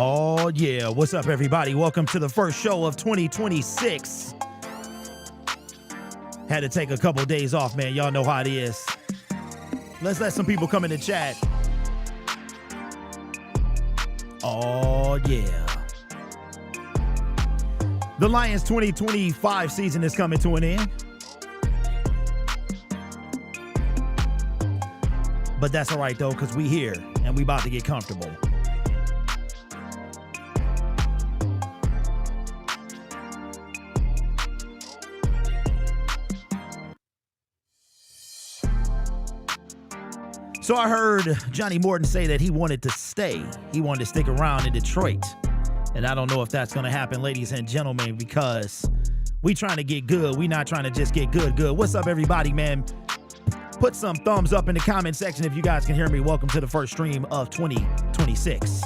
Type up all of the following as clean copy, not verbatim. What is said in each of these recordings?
Oh, yeah. What's up, everybody? Welcome to the first show of 2026. Had to take a couple days off, man. Y'all know how it is. Let's let some people come in the chat. Oh, yeah. The Lions 2025 season is coming to an end. But that's all right, though, because we here and we about to get comfortable. So I heard Johnny Morton say that he wanted to stay. He wanted to stick around in Detroit. And I don't know if that's going to happen, ladies and gentlemen, because we trying to get good. We not trying to just get good. What's up, everybody, man? Put some thumbs up in the comment section if you guys can hear me. Welcome to the first stream of 2026.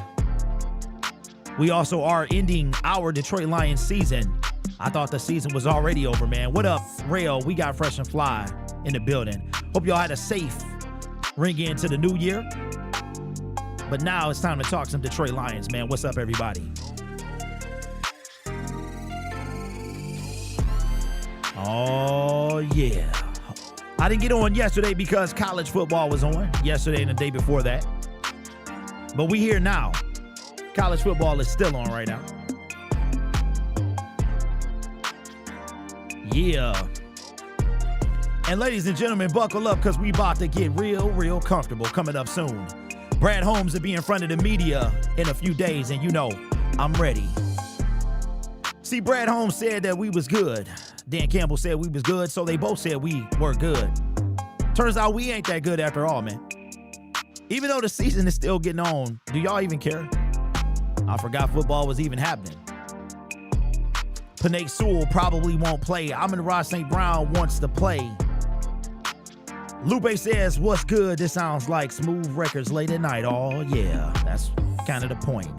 We also are ending our Detroit Lions season. I thought the season was already over, man. What up, Rail? We got Fresh and Fly in the building. Hope y'all had a safe ring into the new year. But now it's time to talk some Detroit Lions, man. What's up, everybody? Oh, yeah. I didn't get on yesterday because college football was on yesterday and the day before that. But we here now. College football is still on right now. Yeah. And ladies and gentlemen, buckle up because we about to get real comfortable coming up soon. Brad Holmes will be in front of the media in a few days, and you know, I'm ready. See, Brad Holmes said that we was good. Dan Campbell said we was good, so they both said we were good. Turns out we ain't that good after all, man. Even though the season is still getting on, do y'all even care? I forgot football was even happening. Panay Sewell probably won't play. Amon-Ra St. Brown wants to play. Lupe says, what's good? This sounds like Smooth Records late at night. Oh, yeah, that's kind of the point.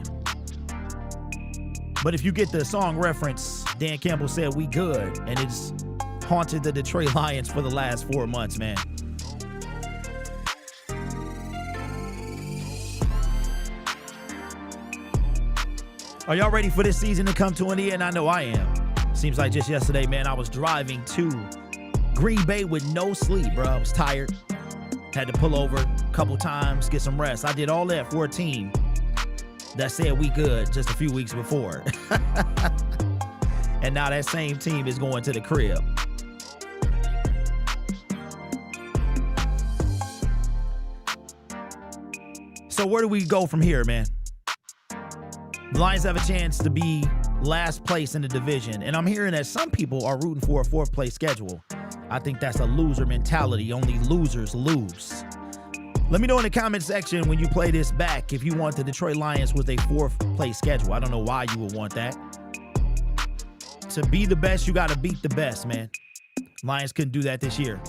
But if you get the song reference, Dan Campbell said we good, and it's haunted the Detroit Lions for the last 4 months, man. Are y'all ready for this season to come to an end? I know I am. Seems like just yesterday, man, I was driving to Green Bay with no sleep, bro. I was tired. Had to pull over a couple times, get some rest. I did all that for a team that said we good just a few weeks before. And now that same team is going to the crib. So where do we go from here, man? The Lions have a chance to be last place in the division. And I'm hearing that some people are rooting for a fourth place schedule. I think that's a loser mentality. Only losers lose. Let me know in the comment section when you play this back if you want the Detroit Lions with a fourth place schedule. I don't know why you would want that. To be the best, you got to beat the best, man. Lions couldn't do that this year.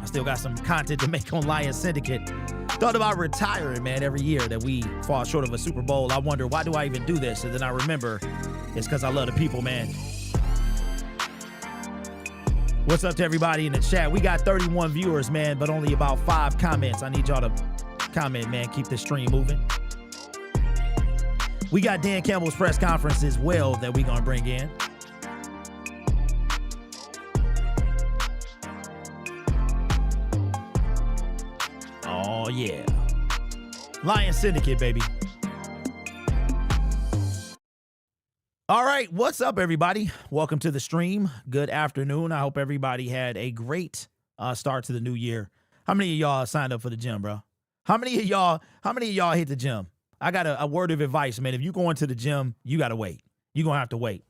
I still got some content to make on Lions Syndicate. Thought about retiring, man, every year that we fall short of a Super Bowl. I wonder, why do I even do this? And then I remember it's because I love the people, man. What's up to everybody in the chat? We got 31 viewers, man, but only about 5 comments. I need y'all to comment, man. Keep the stream moving. We got Dan Campbell's press conference as well that we're going to bring in. Oh, yeah. Lions Syndicate, baby. All right, what's up, everybody? Welcome to the stream. Good afternoon. I hope everybody had a great start to the new year. How many of y'all signed up for the gym, bro? How many of y'all hit the gym? I got a word of advice, man. If you go into the gym, you got to wait. You're going to have to wait.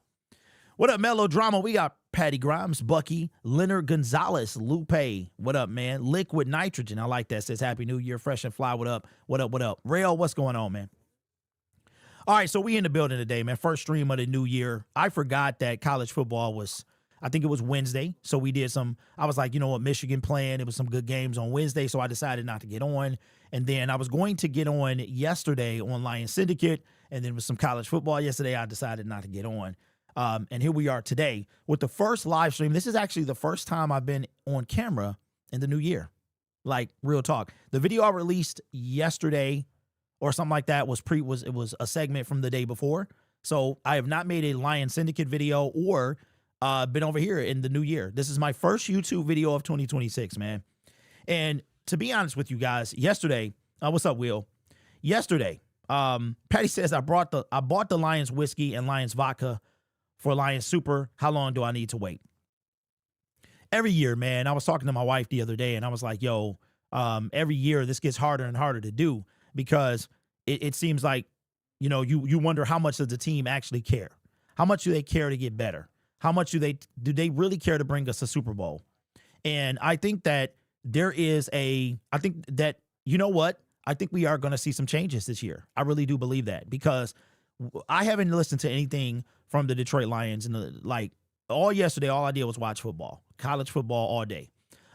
What up, Melodrama? We got Patty Grimes, Bucky, Leonard Gonzalez, Lupe. What up, man? Liquid Nitrogen. I like that. Says Happy New Year. Fresh and Fly. What up? What up? What up? Rail, what's going on, man? All right, so we in the building today, man. First stream of the new year. I forgot that college football was, I think it was Wednesday. So we did I was like, you know what, Michigan playing. It was some good games on Wednesday, so I decided not to get on. And then I was going to get on yesterday on Lions Syndicate, and then with some college football yesterday, I decided not to get on. And here we are today with the first live stream. This is actually the first time I've been on camera in the new year. Like, real talk. The video I released yesterday or something like that was a segment from the day before. So I have not made a Lion Syndicate video or been over here in the new year. This is my first YouTube video of 2026, man. And to be honest with you guys, yesterday, what's up, Will? Yesterday, Patty says I bought the Lions whiskey and Lions vodka for Lions Super. How long do I need to wait? Every year, man. I was talking to my wife the other day, and I was like, yo, every year this gets harder and harder to do because it seems like, you know, you wonder how much does the team actually care? How much do they care to get better? How much do they really care to bring us a Super Bowl? And I think that you know what? I think we are going to see some changes this year. I really do believe that because I haven't listened to anything from the Detroit Lions all yesterday. All I did was watch football, college football all day.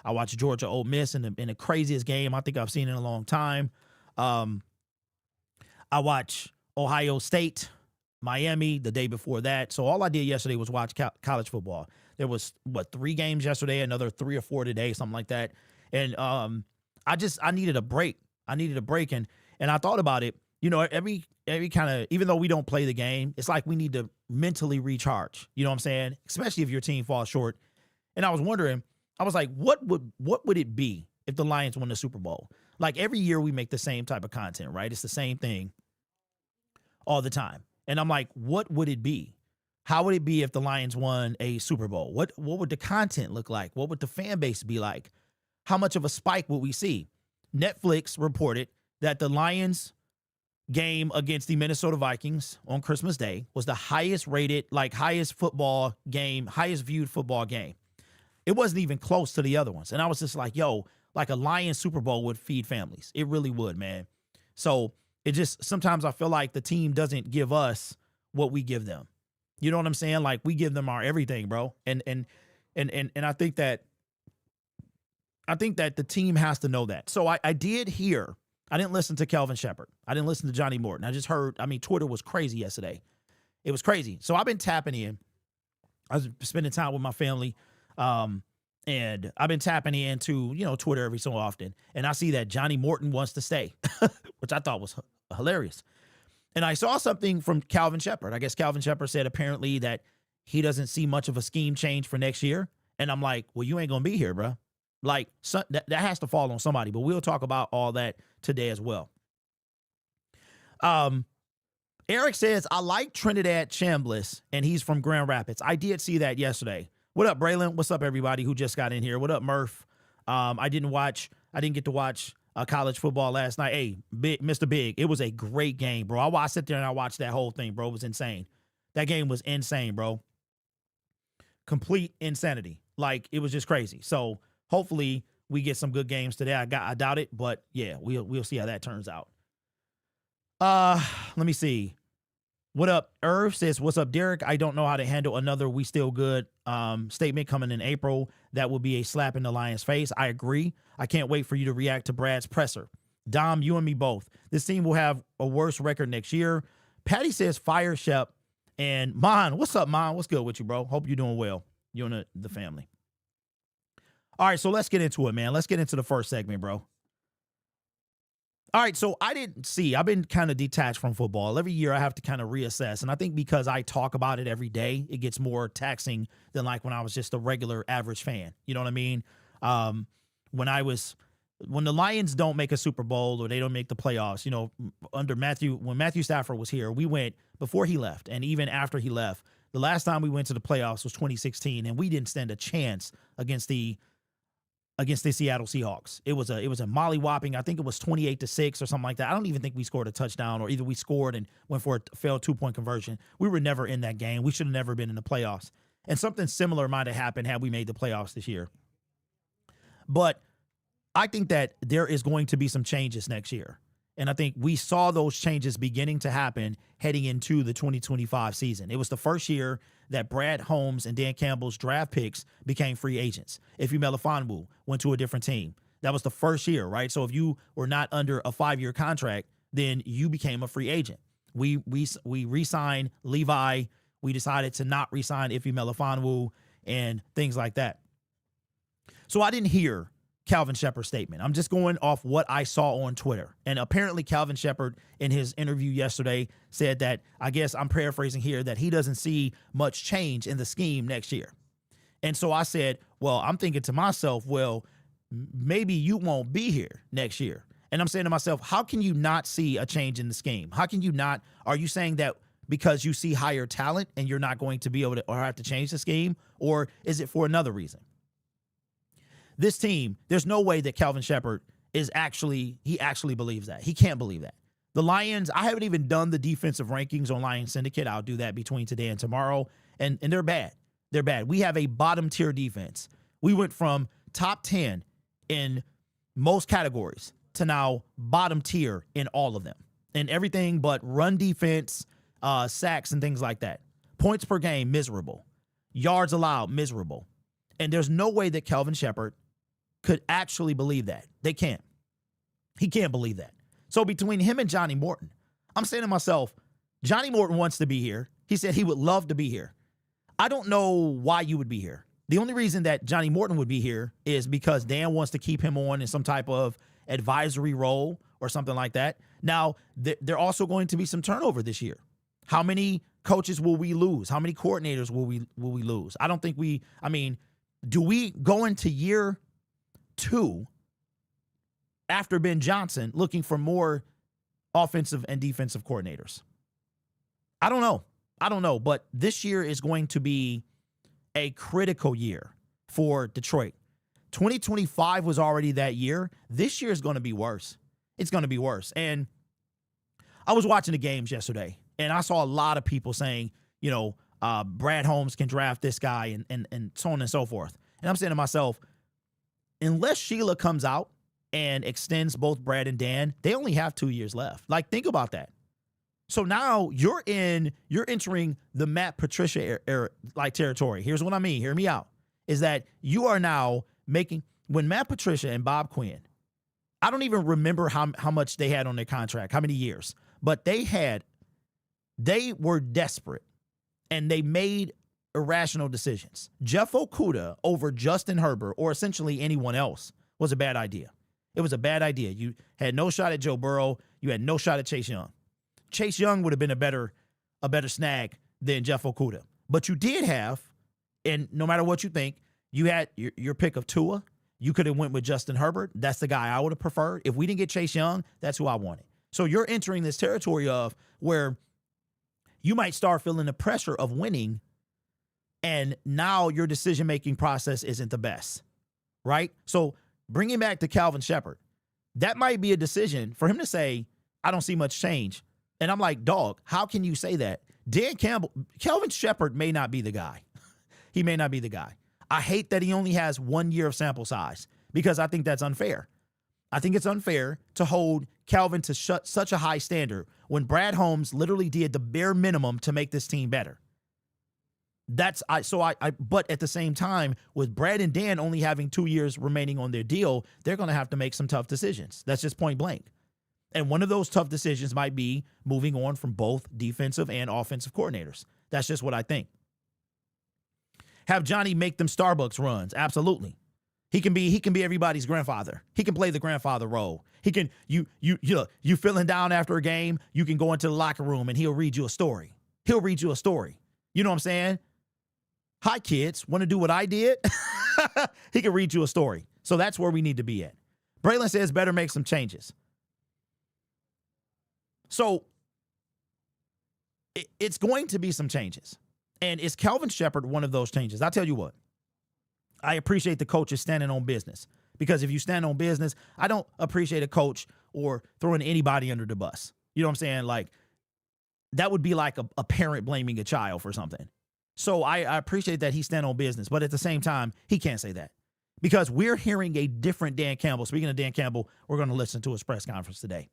I watched Georgia Ole Miss in the craziest game I think I've seen in a long time. I watched Ohio State, Miami the day before that. So all I did yesterday was watch college football. There was 3 games yesterday, another 3 or 4 today, something like that. And I needed a break. And I thought about it, you know, every kind of, even though we don't play the game, it's like we need to mentally recharge. You know what I'm saying? Especially if your team falls short. And I was wondering, I was like, what would it be if the Lions won the Super Bowl? Like every year we make the same type of content, right? It's the same thing all the time. And I'm like, what would it be? How would it be if the Lions won a Super Bowl? What would the content look like? What would the fan base be like? How much of a spike would we see? Netflix reported that the Lions game against the Minnesota Vikings on Christmas Day was the highest rated, highest football game, highest viewed football game. It wasn't even close to the other ones. And I was just like, yo, like a Lions Super Bowl would feed families. It really would, man. So it just, sometimes I feel like the team doesn't give us what we give them. You know what I'm saying? Like we give them our everything, bro. And I think that the team has to know that. So I did hear, I didn't listen to Kelvin Shepherd. I didn't listen to Johnny Morton. I just heard, Twitter was crazy yesterday. It was crazy. So I've been tapping in. I was spending time with my family. And I've been tapping into, you know, Twitter every so often. And I see that Johnny Morton wants to stay, which I thought was hilarious. And I saw something from Calvin Shepherd. I guess Calvin Shepherd said apparently that he doesn't see much of a scheme change for next year. And I'm like, well, you ain't going to be here, bro. Like that has to fall on somebody, but we'll talk about all that today as well. Eric says, I like Trinidad Chambliss, and he's from Grand Rapids. I did see that yesterday. What up, Braylon? What's up, everybody who just got in here? What up, Murph? I didn't get to watch college football last night. Hey, Mr. Big, it was a great game, bro. I sit there and I watched that whole thing, bro. It was insane. That game was insane, bro. Complete insanity. Like, it was just crazy. So hopefully we get some good games today. I doubt it, but yeah, we'll see how that turns out. Let me see. What up? Irv says, what's up, Derek? I don't know how to handle another "we still good" statement coming in April. That will be a slap in the Lions' face. I agree. I can't wait for you to react to Brad's presser. Dom, you and me both. This team will have a worse record next year. Patty says, fire Shep. And Mon, what's up, Mon? What's good with you, bro? Hope you're doing well. You and the family. All right, so let's get into it, man. Let's get into the first segment, bro. All right, so I've been kind of detached from football. Every year I have to kind of reassess. And I think because I talk about it every day, it gets more taxing than like when I was just a regular average fan. You know what I mean? When the Lions don't make a Super Bowl or they don't make the playoffs, you know, when Matthew Stafford was here, we went before he left. And even after he left, the last time we went to the playoffs was 2016, and we didn't stand a chance against the Seattle Seahawks. It was a mollywhopping. I think it was 28-6 or something like that. I don't even think we scored a touchdown, or either we scored and went for a failed 2-point conversion. We were never in that game. We should have never been in the playoffs. And something similar might have happened had we made the playoffs this year. But I think that there is going to be some changes next year. And I think we saw those changes beginning to happen heading into the 2025 season. It was the first year that Brad Holmes and Dan Campbell's draft picks became free agents. If Melifonwu went to a different team, that was the first year, right? So if you were not under a 5-year contract, then you became a free agent. We re-signed Levi. We decided to not re-sign Ife Melifonwu and things like that. So I didn't hear Calvin Shepard's statement. I'm just going off what I saw on Twitter. And apparently Calvin Shepard in his interview yesterday said that, I guess I'm paraphrasing here, that he doesn't see much change in the scheme next year. And so I said, well, I'm thinking to myself, well, maybe you won't be here next year. And I'm saying to myself, how can you not see a change in the scheme? How can you not? Are you saying that because you see higher talent and you're not going to be able to or have to change the scheme? Or is it for another reason? This team, there's no way that Calvin Shepard he actually believes that. He can't believe that. The Lions, I haven't even done the defensive rankings on Lions Syndicate. I'll do that between today and tomorrow. And they're bad. They're bad. We have a bottom tier defense. We went from top 10 in most categories to now bottom tier in all of them. In everything but run defense, sacks, and things like that. Points per game, miserable. Yards allowed, miserable. And there's no way that Calvin Shepard could actually believe that. They can't. He can't believe that. So between him and Johnny Morton, I'm saying to myself, Johnny Morton wants to be here. He said he would love to be here. I don't know why you would be here. The only reason that Johnny Morton would be here is because Dan wants to keep him on in some type of advisory role or something like that. Now, there also going to be some turnover this year. How many coaches will we lose? How many coordinators will we lose? I don't think do we go into year 2 after Ben Johnson looking for more offensive and defensive coordinators? I don't know, but this year is going to be a critical year for Detroit. 2025 was already that year. This year is going to be worse. It's going to be worse. And I was watching the games yesterday, and I saw a lot of people saying, Brad Holmes can draft this guy and so on and so forth. And I'm saying to myself, unless Sheila comes out and extends both Brad and Dan, they only have 2 years left. Like, think about that. So now you're entering the Matt Patricia era, like territory. Here's what I mean. Hear me out. Is that you are now when Matt Patricia and Bob Quinn, I don't even remember how much they had on their contract, how many years, but they were desperate and they made irrational decisions. Jeff Okudah over Justin Herbert or essentially anyone else was a bad idea. It was a bad idea. You had no shot at Joe Burrow. You had no shot at Chase Young. Chase Young would have been a better snag than Jeff Okudah. But you did have, and no matter what you think, you had your pick of Tua. You could have went with Justin Herbert. That's the guy I would have preferred. If we didn't get Chase Young, that's who I wanted. So you're entering this territory of where you might start feeling the pressure of winning, and now your decision-making process isn't the best, right? So bringing back to Calvin Shepard, that might be a decision for him to say, I don't see much change. And I'm like, dog, how can you say that? Calvin Shepard may not be the guy. He may not be the guy. I hate that he only has 1 year of sample size because I think that's unfair. I think it's unfair to hold Calvin to such a high standard when Brad Holmes literally did the bare minimum to make this team better. But at the same time, with Brad and Dan only having 2 years remaining on their deal, they're going to have to make some tough decisions. That's just point blank. And one of those tough decisions might be moving on from both defensive and offensive coordinators. That's just what I think. Have Johnny make them Starbucks runs. Absolutely. He can be everybody's grandfather. He can play the grandfather role. He can, you feeling down after a game, you can go into the locker room and he'll read you a story. He'll read you a story. You know what I'm saying? Hi, kids. Want to do what I did? He can read you a story. So that's where we need to be at. Braylon says better make some changes. So it's going to be some changes. And is Calvin Shepard one of those changes? I'll tell you what. I appreciate the coaches standing on business. Because if you stand on business, I don't appreciate a coach or throwing anybody under the bus. You know what I'm saying? Like, that would be like a parent blaming a child for something. So I appreciate that he stand on business. But at the same time, he can't say that. Because we're hearing a different Dan Campbell. Speaking of Dan Campbell, we're going to listen to his press conference today.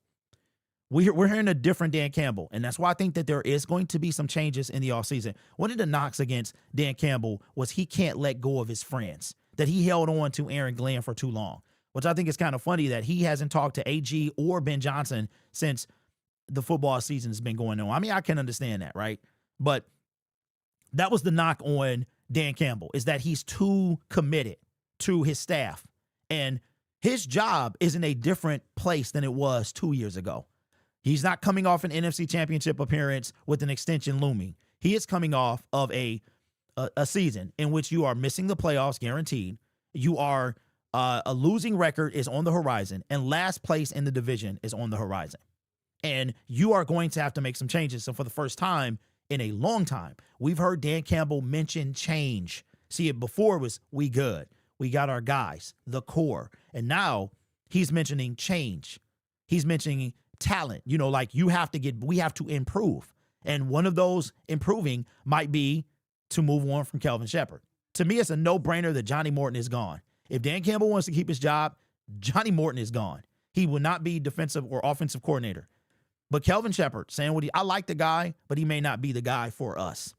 We're hearing a different Dan Campbell, and that's why I think that there is going to be some changes in the offseason. One of the knocks against Dan Campbell was he can't let go of his friends, that he held on to Aaron Glenn for too long, which I think is kind of funny that he hasn't talked to AG or Ben Johnson since the football season has been going on. I mean, I can understand that, right? But that was the knock on Dan Campbell, is that he's too committed to his staff. And His job is in a different place than it was 2 years ago. He's not coming off an NFC Championship appearance with an extension looming. He is coming off of a season in which you are missing the playoffs guaranteed. You are a losing record is on the horizon, and last place in the division is on the horizon. And you are going to have to make some changes. So for the first time in a long time, we've heard Dan Campbell mention change. See, it before was we good. We got our guys, the core. And now he's mentioning change. He's mentioning talent. You know, like we have to improve. And one of those improving might be to move on from Kelvin Shepherd. To me, it's a no-brainer that Johnny Morton is gone. If Dan Campbell wants to keep his job, Johnny Morton is gone. He will not be defensive or offensive coordinator. But Kelvin Shepherd, I like the guy, but he may not be the guy for us.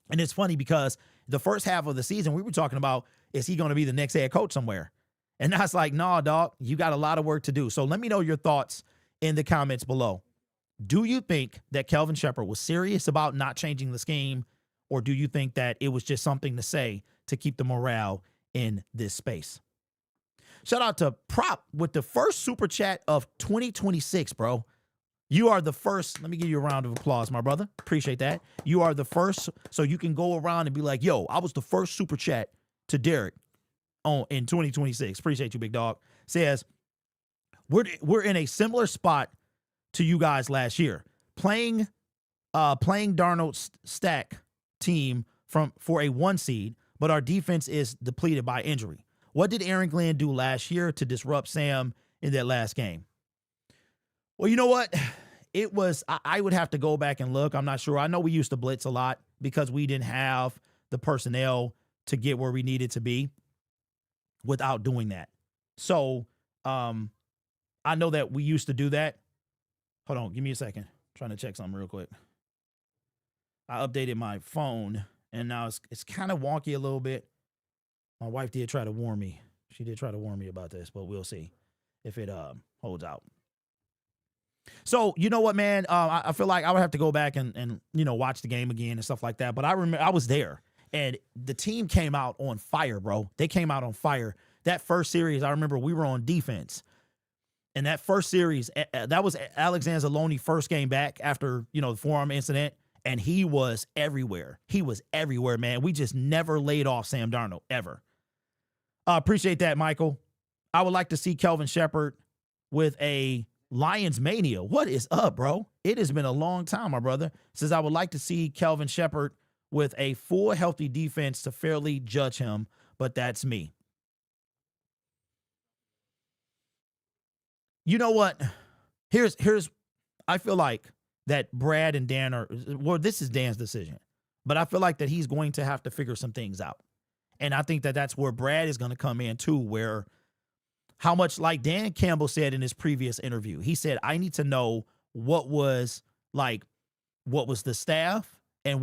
And it's funny because the first half of the season, we were talking about, is he going to be the next head coach somewhere? And that's like, nah, dog, you got a lot of work to do. So let me know your thoughts in the comments below. Do you think that Kelvin Shepherd was serious about not changing the scheme, or do you think that it was just something to say to keep the morale in this space? Shout out to Prop with the first super chat of 2026, bro. You are the first. Let me give you a round of applause, my brother. Appreciate that. You are the first, so you can go around and be like, yo, I was the first super chat to Derek in 2026. Appreciate you, big dog. Says, we're in a similar spot to you guys last year. Playing Darnold's stack team for a 1 seed, but our defense is depleted by injury. What did Aaron Glenn do last year to disrupt Sam in that last game? Well, you know what? It was, I would have to go back and look. I'm not sure. I know we used to blitz a lot because we didn't have the personnel to get where we needed to be without doing that. So I know that we used to do that. Hold on. Give me a second. I'm trying to check something real quick. I updated my phone, and now it's kind of wonky a little bit. My wife did try to warn me. She did try to warn me about this, but we'll see if it holds out. So, you know what, man? I feel like I would have to go back and watch the game again and stuff like that. But I remember I was there, and the team came out on fire, bro. They came out on fire. That first series, I remember we were on defense. And that first series, that was Alex Anzalone first game back after, the forearm incident. And he was everywhere. He was everywhere, man. We just never laid off Sam Darnold, ever. Appreciate that, Michael. I would like to see Kelvin Shepherd with a Lions mania. What is up, bro? It has been a long time, my brother. Says I would like to see Kelvin Shepherd with a full healthy defense to fairly judge him, but that's me. You know what? Here's I feel like that Brad and Dan this is Dan's decision, but I feel like that he's going to have to figure some things out. And I think that that's where Brad is going to come in too, where how much, like Dan Campbell said in his previous interview, he said, I need to know what was the staff and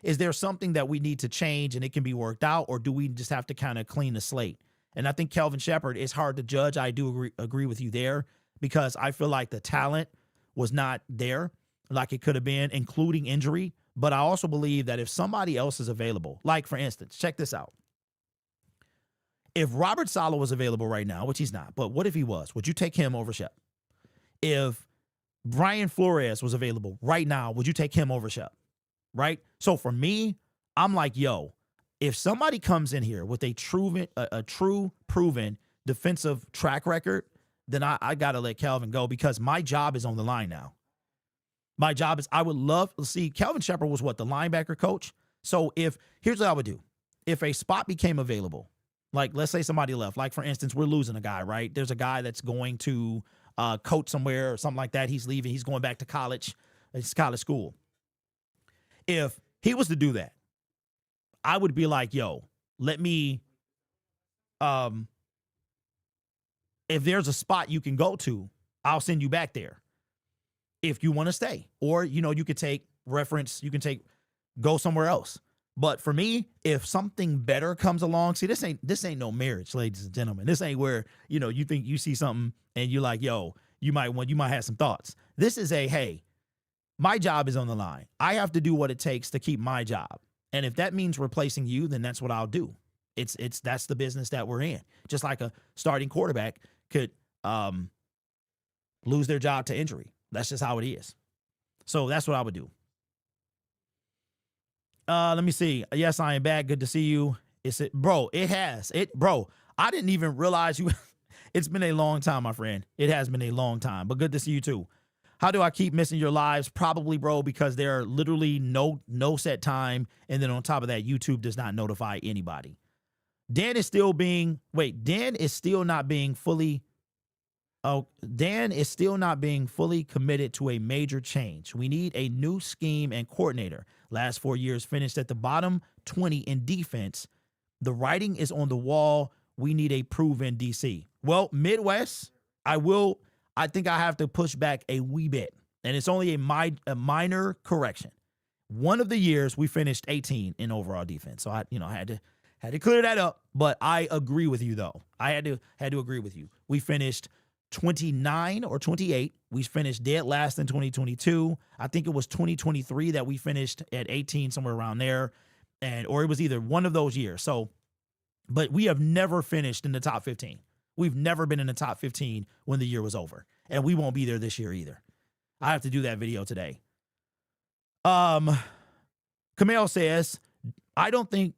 is there something that we need to change and it can be worked out, or do we just have to kind of clean the slate? And I think Kelvin Shepherd is hard to judge. I do agree with you there, because I feel like the talent was not there like it could have been, including injury. But I also believe that if somebody else is available, like for instance, check this out. If Robert Saleh was available right now, which he's not, but what if he was? Would you take him over Shep? If Brian Flores was available right now, would you take him over Shep? Right? So for me, I'm like, yo, if somebody comes in here with a true proven defensive track record, then I got to let Kelvin go, because my job is on the line now. My job is, I would love to see, Kelvin Shepherd was the linebacker coach. So here's what I would do. If a spot became available, like let's say somebody left, like for instance, we're losing a guy, right? There's a guy that's going to coach somewhere or something like that. He's leaving. He's going back to college. It's college school. If he was to do that, I would be like, yo, let me, if there's a spot you can go to, I'll send you back there if you want to stay. Or, you could take reference, go somewhere else. But for me, if something better comes along, see, this ain't no marriage, ladies and gentlemen. This ain't where, you think you see something and you're like, yo, you might have some thoughts. This is hey, my job is on the line. I have to do what it takes to keep my job. And if that means replacing you, then that's what I'll do. That's the business that we're in. Just like a starting quarterback could lose their job to injury. That's just how it is. So that's what I would do. Let me see. Yes, I am back. Good to see you. Bro, I didn't even realize you. It's been a long time, my friend. It has been a long time, but good to see you too. How do I keep missing your lives? Probably, bro, because there are literally no set time. And then on top of that, YouTube does not notify anybody. Dan is still not being fully committed to a major change. We need a new scheme and coordinator. Last 4 years finished at the bottom 20 in defense. The writing is on the wall. We need a proven DC. Well, Midwest, I think I have to push back a wee bit. And it's only a minor correction. One of the years we finished 18 in overall defense. So I had to clear that up, but I agree with you though. I had to agree with you. We finished 29 or 28. We finished dead last in 2022. I think it was 2023 that we finished at 18, somewhere around there. Or it was either one of those years. So, but we have never finished in the top 15. We've never been in the top 15 when the year was over. And we won't be there this year either. I have to do that video today. Kamel says, I don't think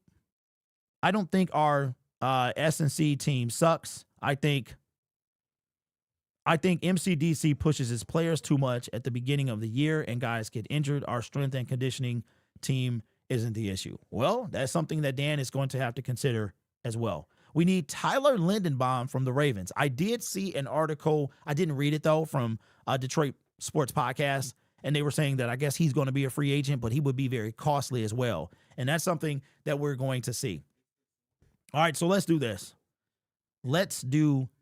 our S&C team sucks. I think MCDC pushes his players too much at the beginning of the year and guys get injured. Our strength and conditioning team isn't the issue. Well, that's something that Dan is going to have to consider as well. We need Tyler Lindenbaum from the Ravens. I did see an article, I didn't read it though, from Detroit Sports Podcast, and they were saying that I guess he's going to be a free agent, but he would be very costly as well. And that's something that we're going to see. All right, so let's do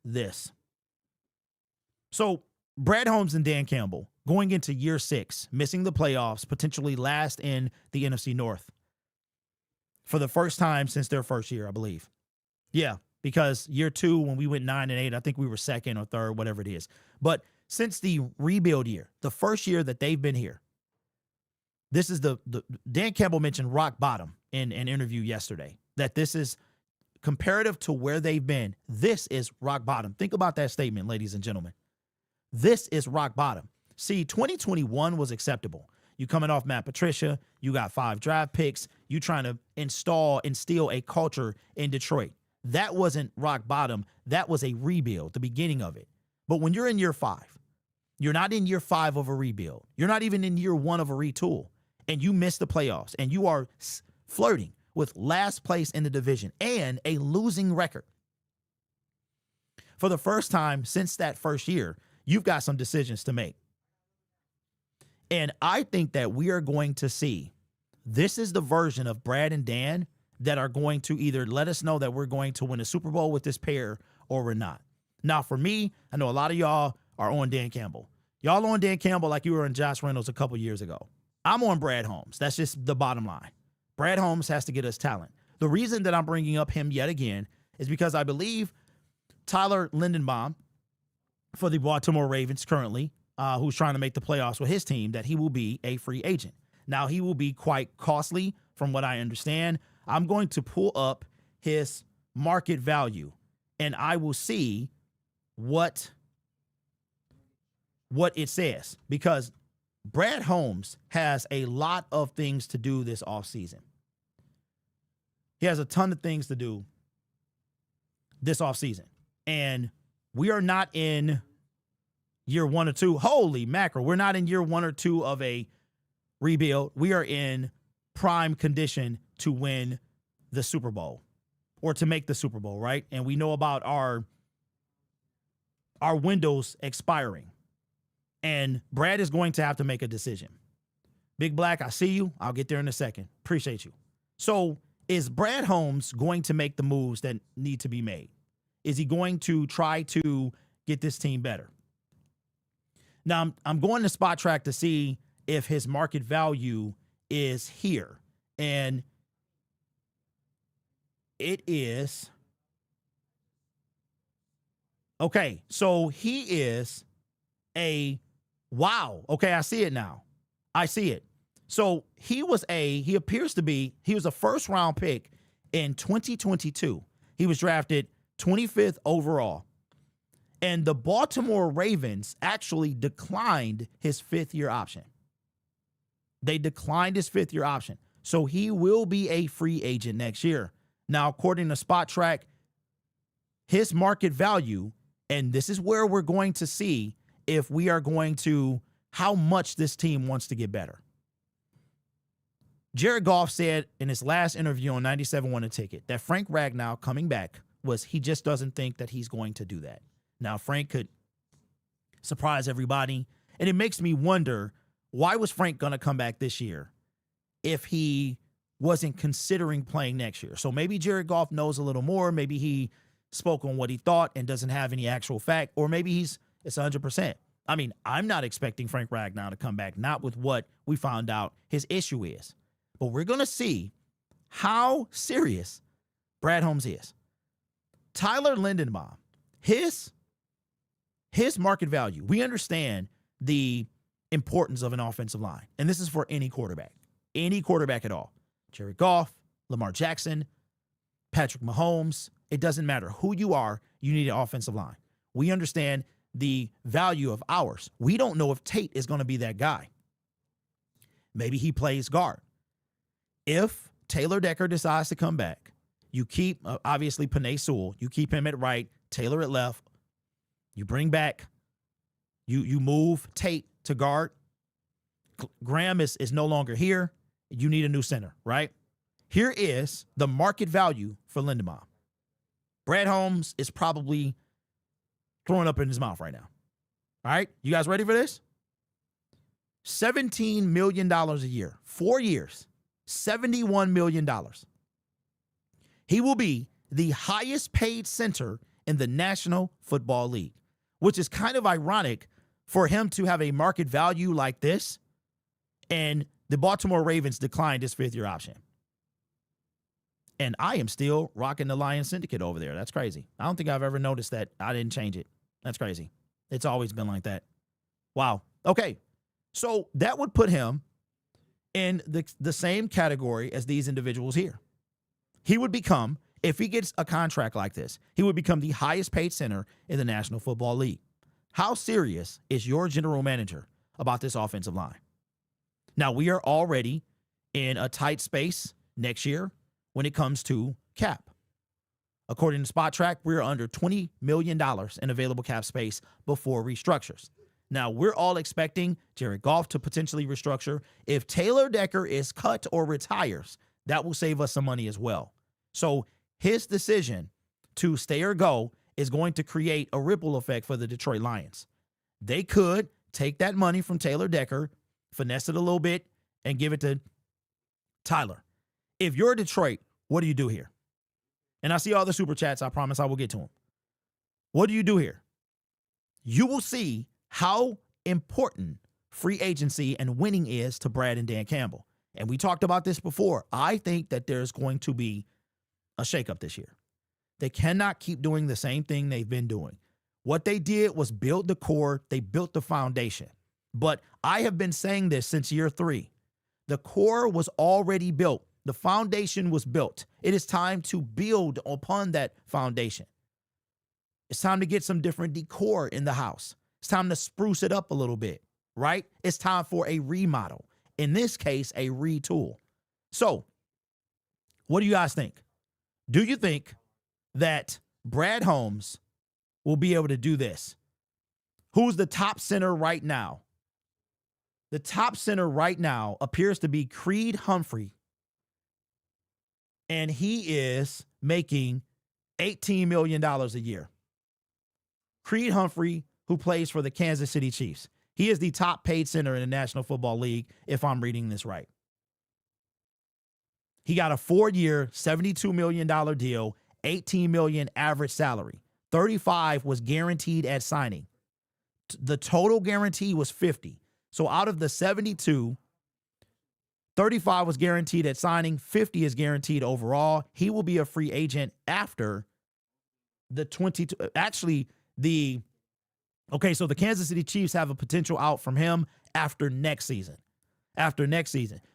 this. So Brad Holmes and Dan Campbell going into year 6, missing the playoffs, potentially last in the NFC North for the first time since their first year, I believe. Yeah, because year 2, when we went 9-8, I think we were second or third, whatever it is. But since the rebuild year, the first year that they've been here, this is the Dan Campbell mentioned rock bottom in an interview yesterday, that this is comparative to where they've been. This is rock bottom. Think about that statement, ladies and gentlemen. This is rock bottom. See, 2021 was acceptable. You coming off Matt Patricia, you got 5 draft picks, you trying to instill a culture in Detroit. That wasn't rock bottom. That was a rebuild, the beginning of it. But when you're in year 5, you're not in year 5 of a rebuild. You're not even in year 1 of a retool. And you miss the playoffs. And you are flirting with last place in the division and a losing record. For the first time since that first year, you've got some decisions to make. And I think that we are going to see, this is the version of Brad and Dan that are going to either let us know that we're going to win a Super Bowl with this pair or we're not. Now, for me, I know a lot of y'all are on Dan Campbell. Y'all on Dan Campbell like you were on Josh Reynolds a couple years ago. I'm on Brad Holmes. That's just the bottom line. Brad Holmes has to get us talent. The reason that I'm bringing up him yet again is because I believe Tyler Lindenbaum for the Baltimore Ravens currently, who's trying to make the playoffs with his team, that he will be a free agent. Now, he will be quite costly from what I understand. I'm going to pull up his market value, and I will see what it says, because Brad Holmes has a lot of things to do this offseason. He has a ton of things to do this offseason. And we are not in year 1 or 2. Holy mackerel. We're not in year 1 or 2 of a rebuild. We are in prime condition to win the Super Bowl or to make the Super Bowl, right? And we know about our windows expiring. And Brad is going to have to make a decision. Big Black, I see you. I'll get there in a second. Appreciate you. So is Brad Holmes going to make the moves that need to be made? Is he going to try to get this team better? Now, I'm going to Spot Track to see if his market value is here. And it is. Okay, so he is wow. Okay, I see it now. I see it. So he was a first round pick in 2022. He was drafted 25th overall. And the Baltimore Ravens actually declined his fifth-year option. They declined his fifth-year option. So he will be a free agent next year. Now, according to Spot Track, his market value, and this is where we're going to see if we are going to, how much this team wants to get better. Jared Goff said in his last interview on 97 Won a Ticket that Frank Ragnow coming back was he just doesn't think that he's going to do that. Now, Frank could surprise everybody, and it makes me wonder, why was Frank going to come back this year if he wasn't considering playing next year? So maybe Jared Goff knows a little more. Maybe he spoke on what he thought and doesn't have any actual fact, or maybe it's 100%. I mean, I'm not expecting Frank Ragnow to come back, not with what we found out his issue is. But we're going to see how serious Brad Holmes is. Tyler Lindenbaum, his market value, we understand the importance of an offensive line. And this is for any quarterback at all. Jared Goff, Lamar Jackson, Patrick Mahomes. It doesn't matter who you are, you need an offensive line. We understand the value of ours. We don't know if Tate is going to be that guy. Maybe he plays guard. If Taylor Decker decides to come back, you keep, obviously, Penei Sewell. You keep him at right, Taylor at left. You bring back, you move Tate to guard. Graham is no longer here. You need a new center, right? Here is the market value for Lindenbaum. Brad Holmes is probably throwing up in his mouth right now. All right, you guys ready for this? $17 million a year, 4 years, $71 million. He will be the highest paid center in the National Football League, which is kind of ironic for him to have a market value like this, and the Baltimore Ravens declined his fifth-year option. And I am still rocking the Lion Syndicate over there. That's crazy. I don't think I've ever noticed that I didn't change it. That's crazy. It's always been like that. Wow. Okay. So that would put him in the same category as these individuals here. He would become, if he gets a contract like this, he would become the highest paid center in the National Football League. How serious is your general manager about this offensive line? Now, we are already in a tight space next year when it comes to cap. According to Spot Track, we're under $20 million in available cap space before restructures. Now, we're all expecting Jared Goff to potentially restructure. If Taylor Decker is cut or retires, that will save us some money as well. So his decision to stay or go is going to create a ripple effect for the Detroit Lions. They could take that money from Taylor Decker, finesse it a little bit, and give it to Tyler. If you're Detroit, what do you do here? And I see all the super chats. I promise I will get to them. What do you do here? You will see how important free agency and winning is to Brad and Dan Campbell. And we talked about this before. I think that there's going to be a shakeup this year. They cannot keep doing the same thing they've been doing. What they did was build the core. They built the foundation. But I have been saying this since year 3. The core was already built. The foundation was built. It is time to build upon that foundation. It's time to get some different decor in the house. It's time to spruce it up a little bit, right? It's time for a remodel. In this case, a retool. So, what do you guys think? Do you think that Brad Holmes will be able to do this? Who's the top center right now? The top center right now appears to be Creed Humphrey. And he is making $18 million a year. Creed Humphrey, who plays for the Kansas City Chiefs. He is the top paid center in the National Football League, if I'm reading this right. He got a 4-year, $72 million deal, $18 million average salary. 35 was guaranteed at signing. The total guarantee was 50. So out of the 72, 35 was guaranteed at signing, 50 is guaranteed overall. He will be a free agent after the 22. So the Kansas City Chiefs have a potential out from him after next season.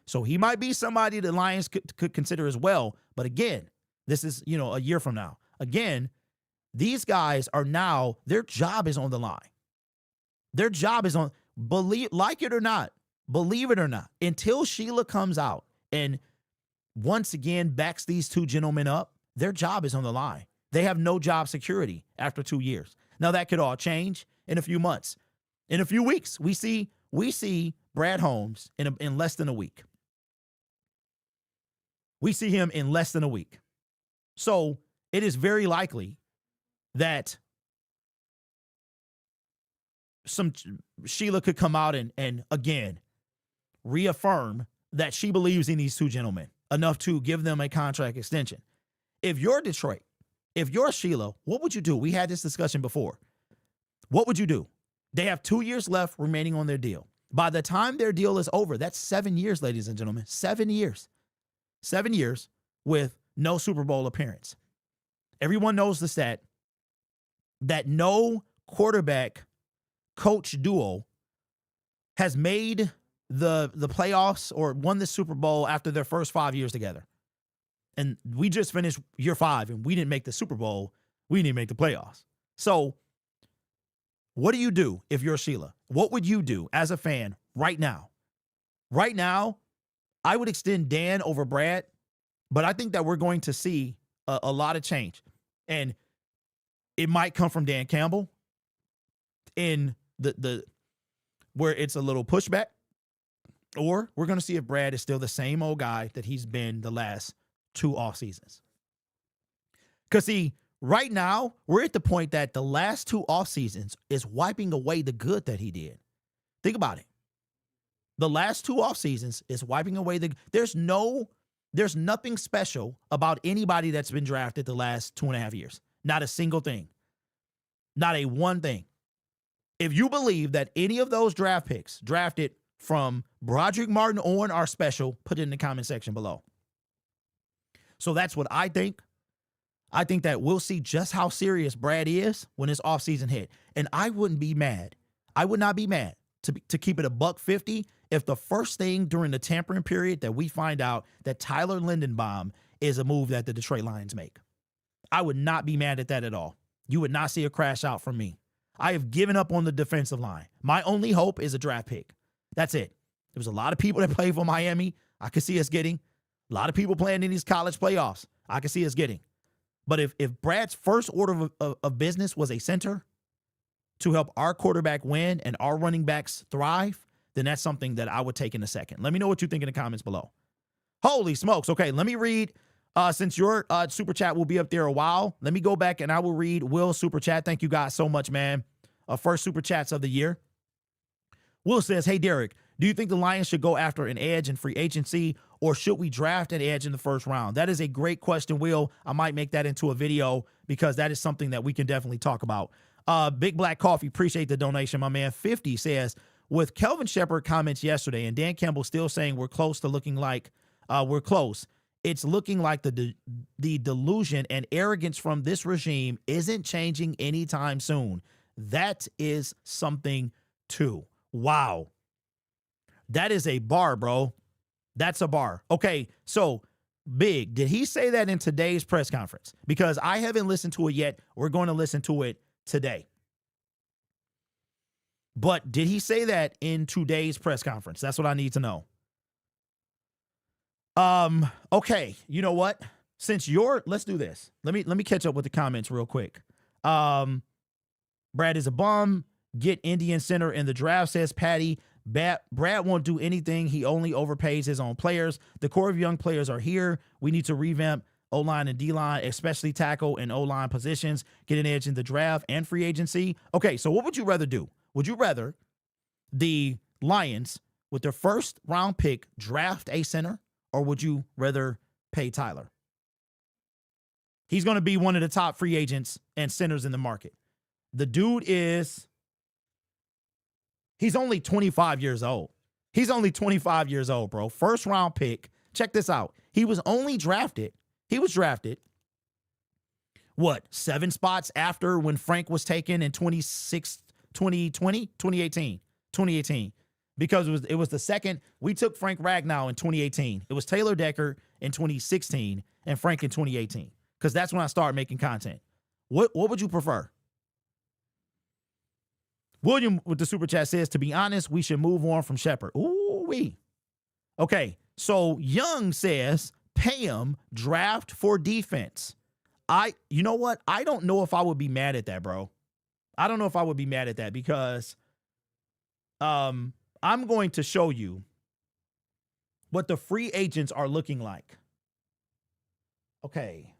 So he might be somebody the Lions could consider as well. But again, This is, a year from now. Again, these guys are now, their job is on the line. Their job is on, like it or not, believe it or not, until Sheila comes out and once again backs these two gentlemen up, their job is on the line. They have no job security after 2 years. Now that could all change in a few months. In a few weeks, we see Brad Holmes in less than a week. We see him in less than a week. So it is very likely that Sheila could come out and again reaffirm that she believes in these two gentlemen enough to give them a contract extension. If you're Detroit, if you're Sheila, what would you do? We had this discussion before. What would you do? They have 2 years left remaining on their deal. By the time their deal is over, that's 7 years, ladies and gentlemen. 7 years. 7 years with no Super Bowl appearance. Everyone knows the stat that no quarterback coach duo has made the playoffs or won the Super Bowl after their first 5 years together. And we just finished year 5 and we didn't make the Super Bowl. We didn't make the playoffs. So what do you do if you're Sheila? What would you do as a fan right now? Right now, I would extend Dan over Brad, but I think that we're going to see a lot of change. And it might come from Dan Campbell in the where it's a little pushback, or we're going to see if Brad is still the same old guy that he's been the last 2 off seasons. Because see, right now, we're at the point that the last 2 off seasons is wiping away the good that he did. Think about it. The last 2 off seasons is wiping away there's nothing special about anybody that's been drafted the last 2.5 years. Not a single thing. Not a one thing. If you believe that any of those draft picks drafted from Broderick Martin on are special, put it in the comment section below. So that's what I think. I think that we'll see just how serious Brad is when his offseason hit. And I wouldn't be mad. I would not be mad to keep it $150 if the first thing during the tampering period that we find out that Tyler Lindenbaum is a move that the Detroit Lions make. I would not be mad at that at all. You would not see a crash out from me. I have given up on the defensive line. My only hope is a draft pick. That's it. There was a lot of people that played for Miami. I could see us getting. A lot of people playing in these college playoffs. I could see us getting. But if Brad's first order of business was a center to help our quarterback win and our running backs thrive, then that's something that I would take in a second. Let me know what you think in the comments below. Holy smokes. Okay, let me read. Since your super chat will be up there a while, let me go back and I will read Will's super chat. Thank you guys so much, man. First super chats of the year. Will says, hey, Derek, do you think the Lions should go after an edge in free agency, or should we draft an edge in the first round? That is a great question, Will. I might make that into a video because that is something that we can definitely talk about. Big Black Coffee, appreciate the donation, my man. 50 says, with Kelvin Shepard comments yesterday and Dan Campbell still saying we're close to looking like we're close, it's looking like the delusion and arrogance from this regime isn't changing anytime soon. That is something too. Wow. That is a bar, bro. That's a bar. Okay, so Big, did he say that in today's press conference? Because I haven't listened to it yet. We're going to listen to it today. But did he say that in today's press conference? That's what I need to know. Okay, you know what? Let's do this. Let me catch up with the comments real quick. Brad is a bum. Get Indian center in the draft, says Patty. Brad won't do anything. He only overpays his own players. The core of young players are here. We need to revamp O-line and D-line, especially tackle and O-line positions, get an edge in the draft and free agency. Okay, so what would you rather do? Would you rather the Lions, with their first round pick, draft a center, or would you rather pay Tyler? He's going to be one of the top free agents and centers in the market. The dude he's only 25 years old. He's only 25 years old, bro. First round pick. Check this out. He was drafted, what, 7 spots after when Frank was taken in 2018. Because it was the second. We took Frank Ragnow in 2018. It was Taylor Decker in 2016 and Frank in 2018. because that's when I start making content. What would you prefer? William with the super chat says, to be honest, we should move on from Shepard. Ooh-wee. Okay, so Young says, pay him, draft for defense. You know what? I don't know if I would be mad at that, bro. I don't know if I would be mad at that because I'm going to show you what the free agents are looking like. Okay.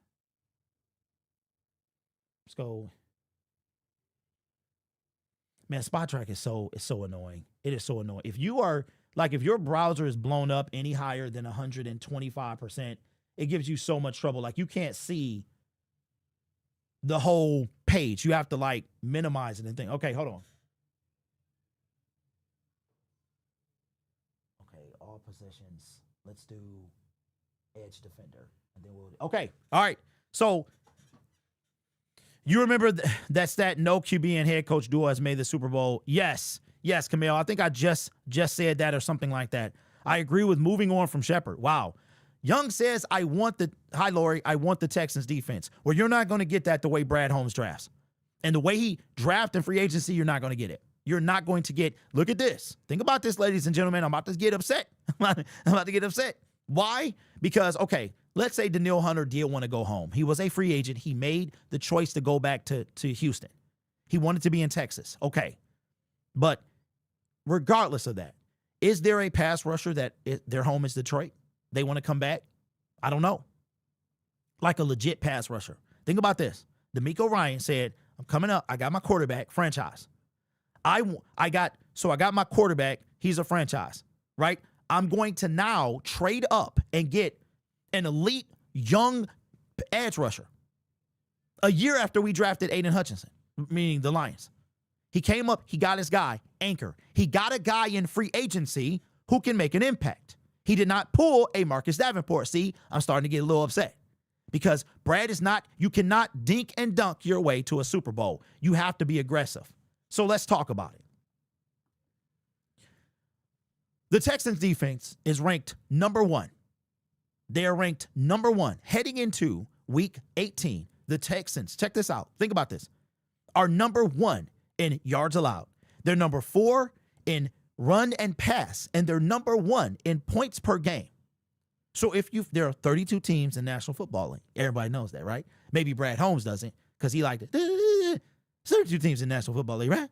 Let's go. Man, Spot Track is so annoying. It is so annoying. If your browser is blown up any higher than 125%, it gives you so much trouble. Like, you can't see the whole page. You have to like minimize it and think. Okay, hold on. Okay, all positions. Let's do edge defender. And then okay. All right. So you remember that stat, no QB and head coach duo has made the Super Bowl? Yes, Camille. I think I just said that or something like that. I agree with moving on from Shepard. Wow. Young says, hi, Lori, I want the Texans defense. Well, you're not going to get that the way Brad Holmes drafts. And the way he drafts in free agency, you're not going to get it. You're not going to get, look at this. Think about this, ladies and gentlemen. I'm about to get upset. I'm about to get upset. Why? Because, okay, let's say Danielle Hunter did want to go home. He was a free agent. He made the choice to go back to Houston. He wanted to be in Texas. Okay. But regardless of that, is there a pass rusher that their home is Detroit? They want to come back? I don't know. Like a legit pass rusher. Think about this. DeMeco Ryan said, I'm coming up. I got my quarterback, franchise. I got my quarterback. He's a franchise, right? I'm going to now trade up and get an elite young edge rusher. A year after we drafted Aiden Hutchinson, meaning the Lions. He came up, he got his guy, Anchor. He got a guy in free agency who can make an impact. He did not pull a Marcus Davenport. See, I'm starting to get a little upset because Brad is not, you cannot dink and dunk your way to a Super Bowl. You have to be aggressive. So let's talk about it. The Texans defense is ranked number 1. They are ranked number 1 heading into week 18. The Texans, check this out. Think about this. Are number 1 in yards allowed. They're number 4 in run and pass, and they're number 1 in points per game. So there are 32 teams in National Football League. Everybody knows that, right? Maybe Brad Holmes doesn't because he liked it. 32 teams in National Football League, right?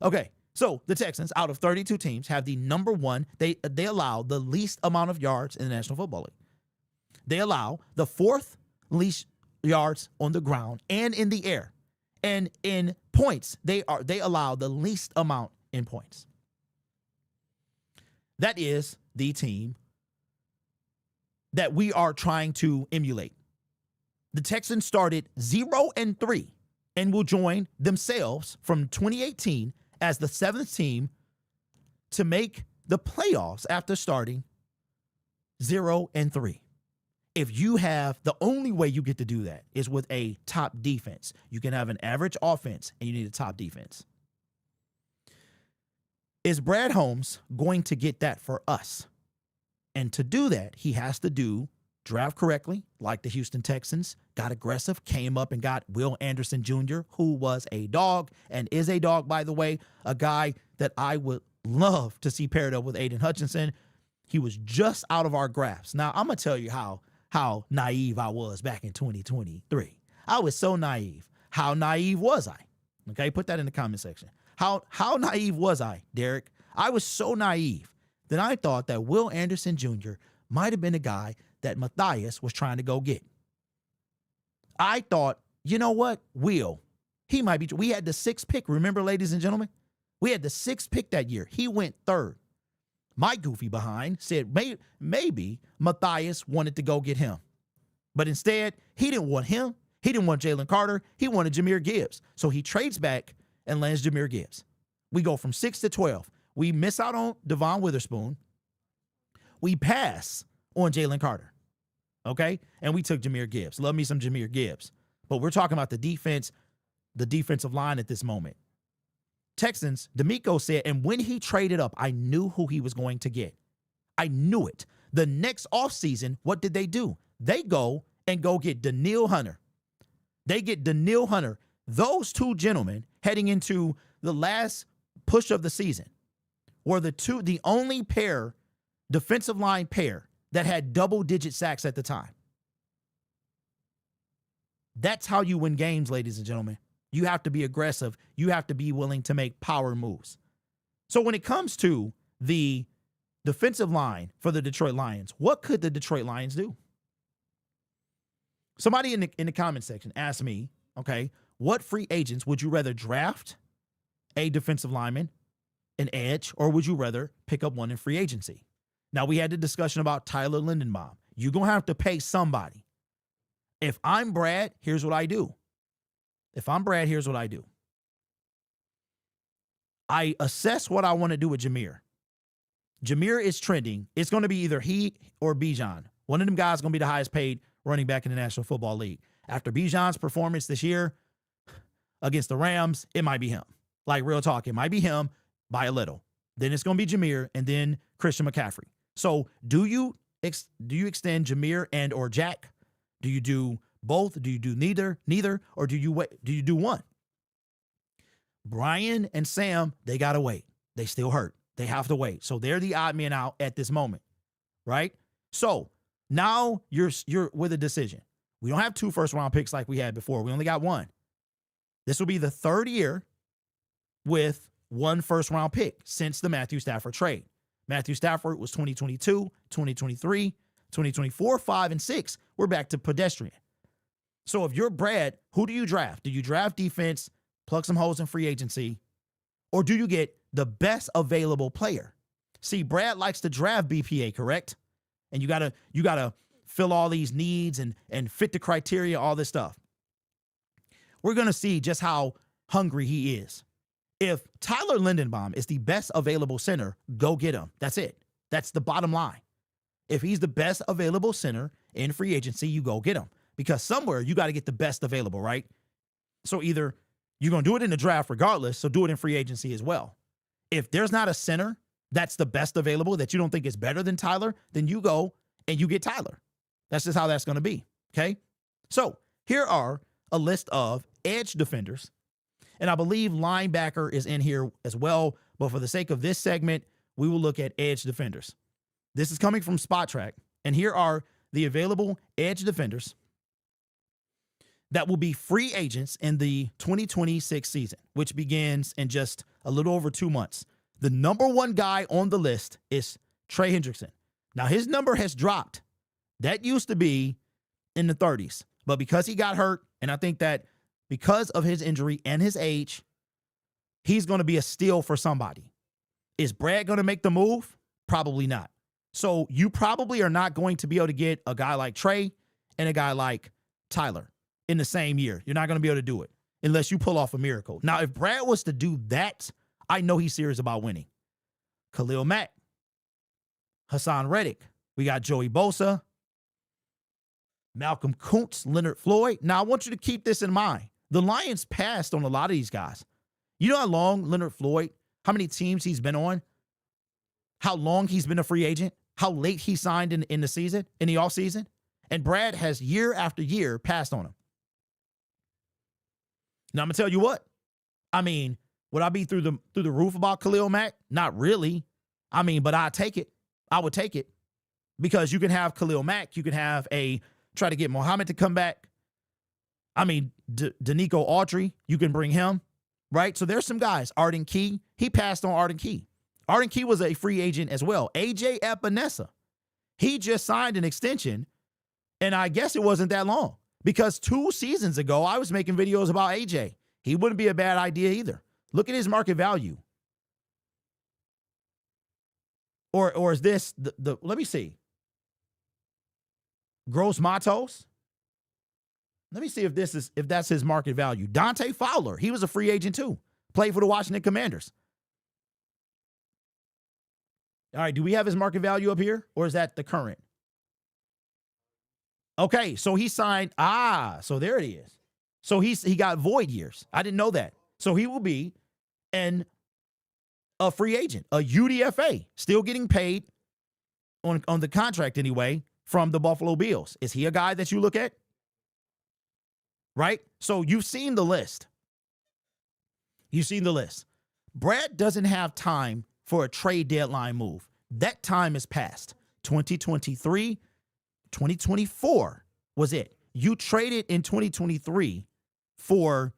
Okay, so the Texans, out of 32 teams, have the number 1. They allow the least amount of yards in the National Football League. They allow the 4th least yards on the ground and in the air. And in points, they allow the least amount in points. That is the team that we are trying to emulate. The Texans started 0-3 and will join themselves from 2018 as the 7th team to make the playoffs after starting 0-3. If you have, the only way you get to do that is with a top defense. You can have an average offense and you need a top defense. Is Brad Holmes going to get that for us? And to do that, he has to draft correctly, like the Houston Texans, got aggressive, came up and got Will Anderson Jr., who was a dog and is a dog, by the way, a guy that I would love to see paired up with Aiden Hutchinson. He was just out of our grasp. Now, I'm going to tell you how naive I was back in 2023. I was so naive. How naive was I? Okay, put that in the comment section. How naive was I, Derek? I was so naive that I thought that Will Anderson Jr. might have been a guy that Matthias was trying to go get. I thought, you know what? He might be. We had the 6th pick. Remember, ladies and gentlemen? We had the 6th pick that year. He went 3rd. My goofy behind said maybe Matthias wanted to go get him. But instead, he didn't want him. He didn't want Jalen Carter. He wanted Jahmyr Gibbs. So he trades back and lands Jahmyr Gibbs. We go from 6 to 12. We miss out on Devon Witherspoon. We pass on Jalen Carter. Okay? And we took Jahmyr Gibbs. Love me some Jahmyr Gibbs. But we're talking about the defense, the defensive line at this moment. Texans, DeMeco said, and when he traded up, I knew who he was going to get. I knew it. The next offseason, what did they do? They go get Danielle Hunter. They get Daniil Hunter. Those two gentlemen heading into the last push of the season were the only defensive line pair that had double-digit sacks at the time. That's how you win games, ladies and gentlemen. You have to be aggressive. You have to be willing to make power moves. So when it comes to the defensive line for the Detroit Lions, what could the Detroit Lions do? Somebody in the comment section asked me, okay, what free agents would you rather draft a defensive lineman, an edge, or would you rather pick up one in free agency? Now, we had the discussion about Tyler Lindenbaum. You're going to have to pay somebody. If I'm Brad, here's what I do. I assess what I want to do with Jameer. Jameer is trending. It's going to be either he or Bijan. One of them guys is going to be the highest paid running back in the National Football League. After Bijan's performance this year against the Rams, it might be him. Like, real talk, it might be him by a little. Then it's going to be Jameer and then Christian McCaffrey. So do you extend Jameer and or Jack? Do you do both? Do you do neither, or do you do one? Brian and Sam, they got to wait. They still hurt. They have to wait. So they're the odd man out at this moment, right? So now you're with a decision. We don't have 2 first-round picks like we had before. We only got 1. This will be the 3rd year with 1 first-round pick since the Matthew Stafford trade. Matthew Stafford was 2022, 2023, 2024, 5, and 6. We're back to pedestrian. So if you're Brad, who do you draft? Do you draft defense, plug some holes in free agency, or do you get the best available player? See, Brad likes to draft BPA, correct? And you gotta fill all these needs and fit the criteria, all this stuff. We're gonna see just how hungry he is. If Tyler Lindenbaum is the best available center, go get him. That's it. That's the bottom line. If he's the best available center in free agency, you go get him. Because somewhere you got to get the best available, right? So either you're going to do it in the draft regardless, so do it in free agency as well. If there's not a center that's the best available that you don't think is better than Tyler, then you go and you get Tyler. That's just how that's going to be, okay? So here are a list of edge defenders, and I believe linebacker is in here as well, but for the sake of this segment, we will look at edge defenders. This is coming from Spot Track, and here are the available edge defenders that will be free agents in the 2026 season, which begins in just a little over 2 months. The number 1 guy on the list is Trey Hendrickson. Now, his number has dropped. That used to be in the 30s, but because he got hurt, and I think that because of his injury and his age, he's going to be a steal for somebody. Is Brad going to make the move? Probably not. So you probably are not going to be able to get a guy like Trey and a guy like Tyler in the same year. You're not going to be able to do it unless you pull off a miracle. Now, if Brad was to do that, I know he's serious about winning. Khalil Mack, Hassan Reddick. We got Joey Bosa, Malcolm Kuntz, Leonard Floyd. Now, I want you to keep this in mind. The Lions passed on a lot of these guys. You know how long Leonard Floyd, how many teams he's been on? How long he's been a free agent? How late he signed in the season, in the offseason? And Brad has year after year passed on him. Now, I'm going to tell you what. I mean, would I be through the roof about Khalil Mack? Not really. I mean, but I'd take it. I would take it. Because you can have Khalil Mack. You can have try to get Mohammed to come back. I mean, Danico Autry, you can bring him, right? So there's some guys. Arden Key, he passed on Arden Key. Arden Key was a free agent as well. AJ Epinesa, he just signed an extension, and I guess it wasn't that long because 2 seasons ago, I was making videos about AJ. He wouldn't be a bad idea either. Look at his market value. Or is this the let me see. Gross Matos. Let me see if that's his market value. Dante Fowler, he was a free agent too. Played for the Washington Commanders. All right, do we have his market value up here, or is that the current? Okay, so he signed. So there it is. So he got void years. I didn't know that. So he will be a free agent, a UDFA, still getting paid on the contract anyway from the Buffalo Bills. Is he a guy that you look at? right? So you've seen the list. You've seen the list. Brad doesn't have time for a trade deadline move. That time is past. 2023, 2024 was it. You traded in 2024 for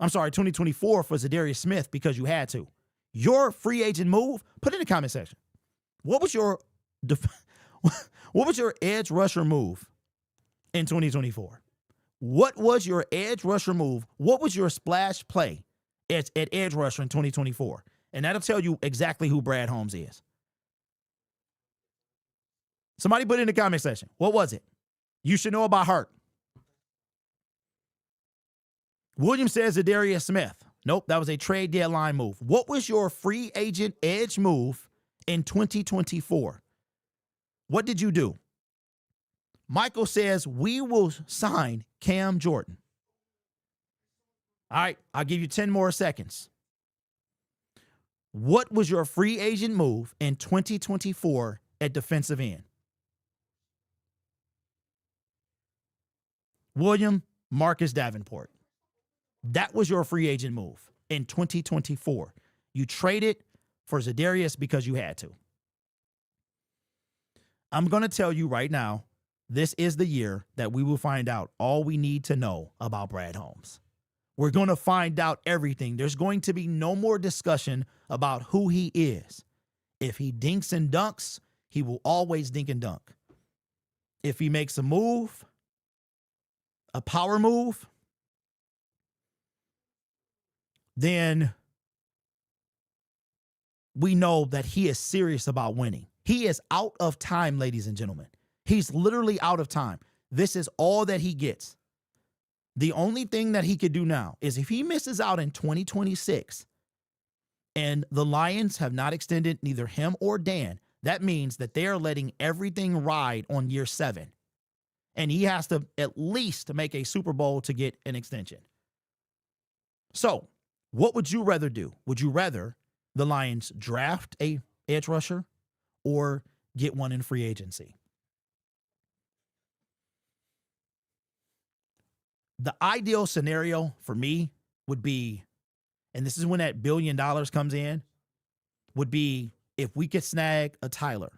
Zadarius Smith because you had to. Your free agent move, put it in the comment section. What was your edge rusher move in 2024? What was your edge rusher move? What was your splash play at edge rusher in 2024? And that'll tell you exactly who Brad Holmes is. Somebody put it in the comment section. What was it? You should know about heart. William says Zadarius Smith. Nope, that was a trade deadline move. What was your free agent edge move in 2024? What did you do? Michael says we will sign Cam Jordan. All right, I'll give you 10 more seconds. What was your free agent move in 2024 at defensive end? William Marcus Davenport. That was your free agent move in 2024. You traded for Zadarius because you had to. I'm going to tell you right now, this is the year that we will find out all we need to know about Brad Holmes. We're going to find out everything. There's going to be no more discussion about who he is. If he dinks and dunks, he will always dink and dunk. If he makes a move, a power move, then we know that he is serious about winning. He is out of time, ladies and gentlemen. He's literally out of time. This is all that he gets. The only thing that he could do now is if he misses out in 2026 and the Lions have not extended neither him or Dan, that means that they are letting everything ride on year 7. And he has to at least make a Super Bowl to get an extension. So, what would you rather do? Would you rather the Lions draft a edge rusher or get one in free agency? The ideal scenario for me would be, and this is when that $1 billion comes in, would be if we could snag a Tyler,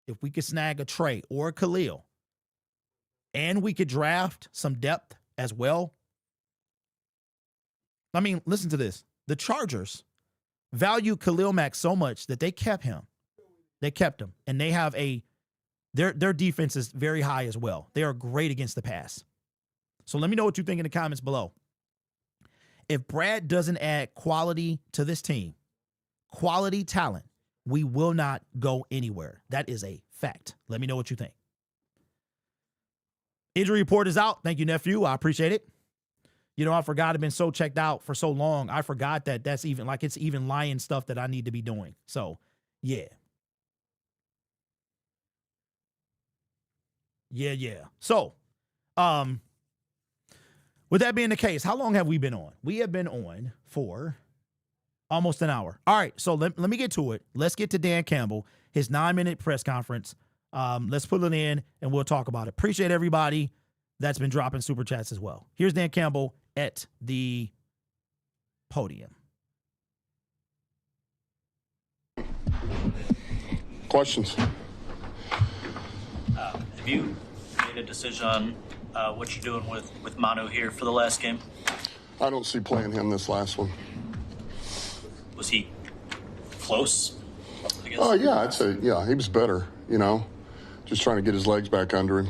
if we could snag a Trey or a Khalil, and we could draft some depth as well. I mean, listen to this. The Chargers value Khalil Mack so much that they kept him. They kept him. And they have their defense is very high as well. They are great against the pass. So let me know what you think in the comments below. If Brad doesn't add quality to this team, quality talent, we will not go anywhere. That is a fact. Let me know what you think. Injury report is out. Thank you, nephew. I appreciate it. You know, I forgot I've been so checked out for so long. I forgot that that's even like it's even Lion stuff that I need to be doing. So, yeah. Yeah. So, with that being the case, how long have we been on? We have been on for almost an hour. All right, so let me get to it. Let's get to Dan Campbell, his 9-minute press conference. Let's put it in, and we'll talk about it. Appreciate everybody that's been dropping super chats as well. Here's Dan Campbell at the podium. Questions? Have you made a decision on what you're doing with Manu here for the last game? I don't see playing him this last one. Was he close, I guess? Oh, yeah, I'd say, yeah, he was better, you know, just trying to get his legs back under him.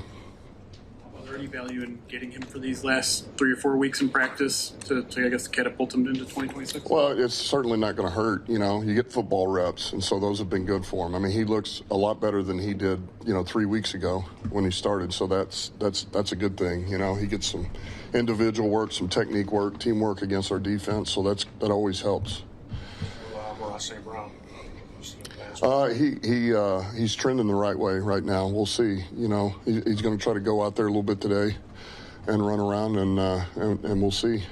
Was there any value in getting him for these last 3 or 4 weeks in practice to I guess, catapult him into 2026? Well, it's certainly not going to hurt, you know. You get football reps, and so those have been good for him. I mean, he looks a lot better than he did, 3 weeks ago when he started, so that's a good thing, you know. He gets some individual work, some technique work, teamwork against our defense, so that always helps. St. Brown. He's trending the right way right now. We'll see. You know, he's going to try to go out there a little bit today and run around, and we'll see.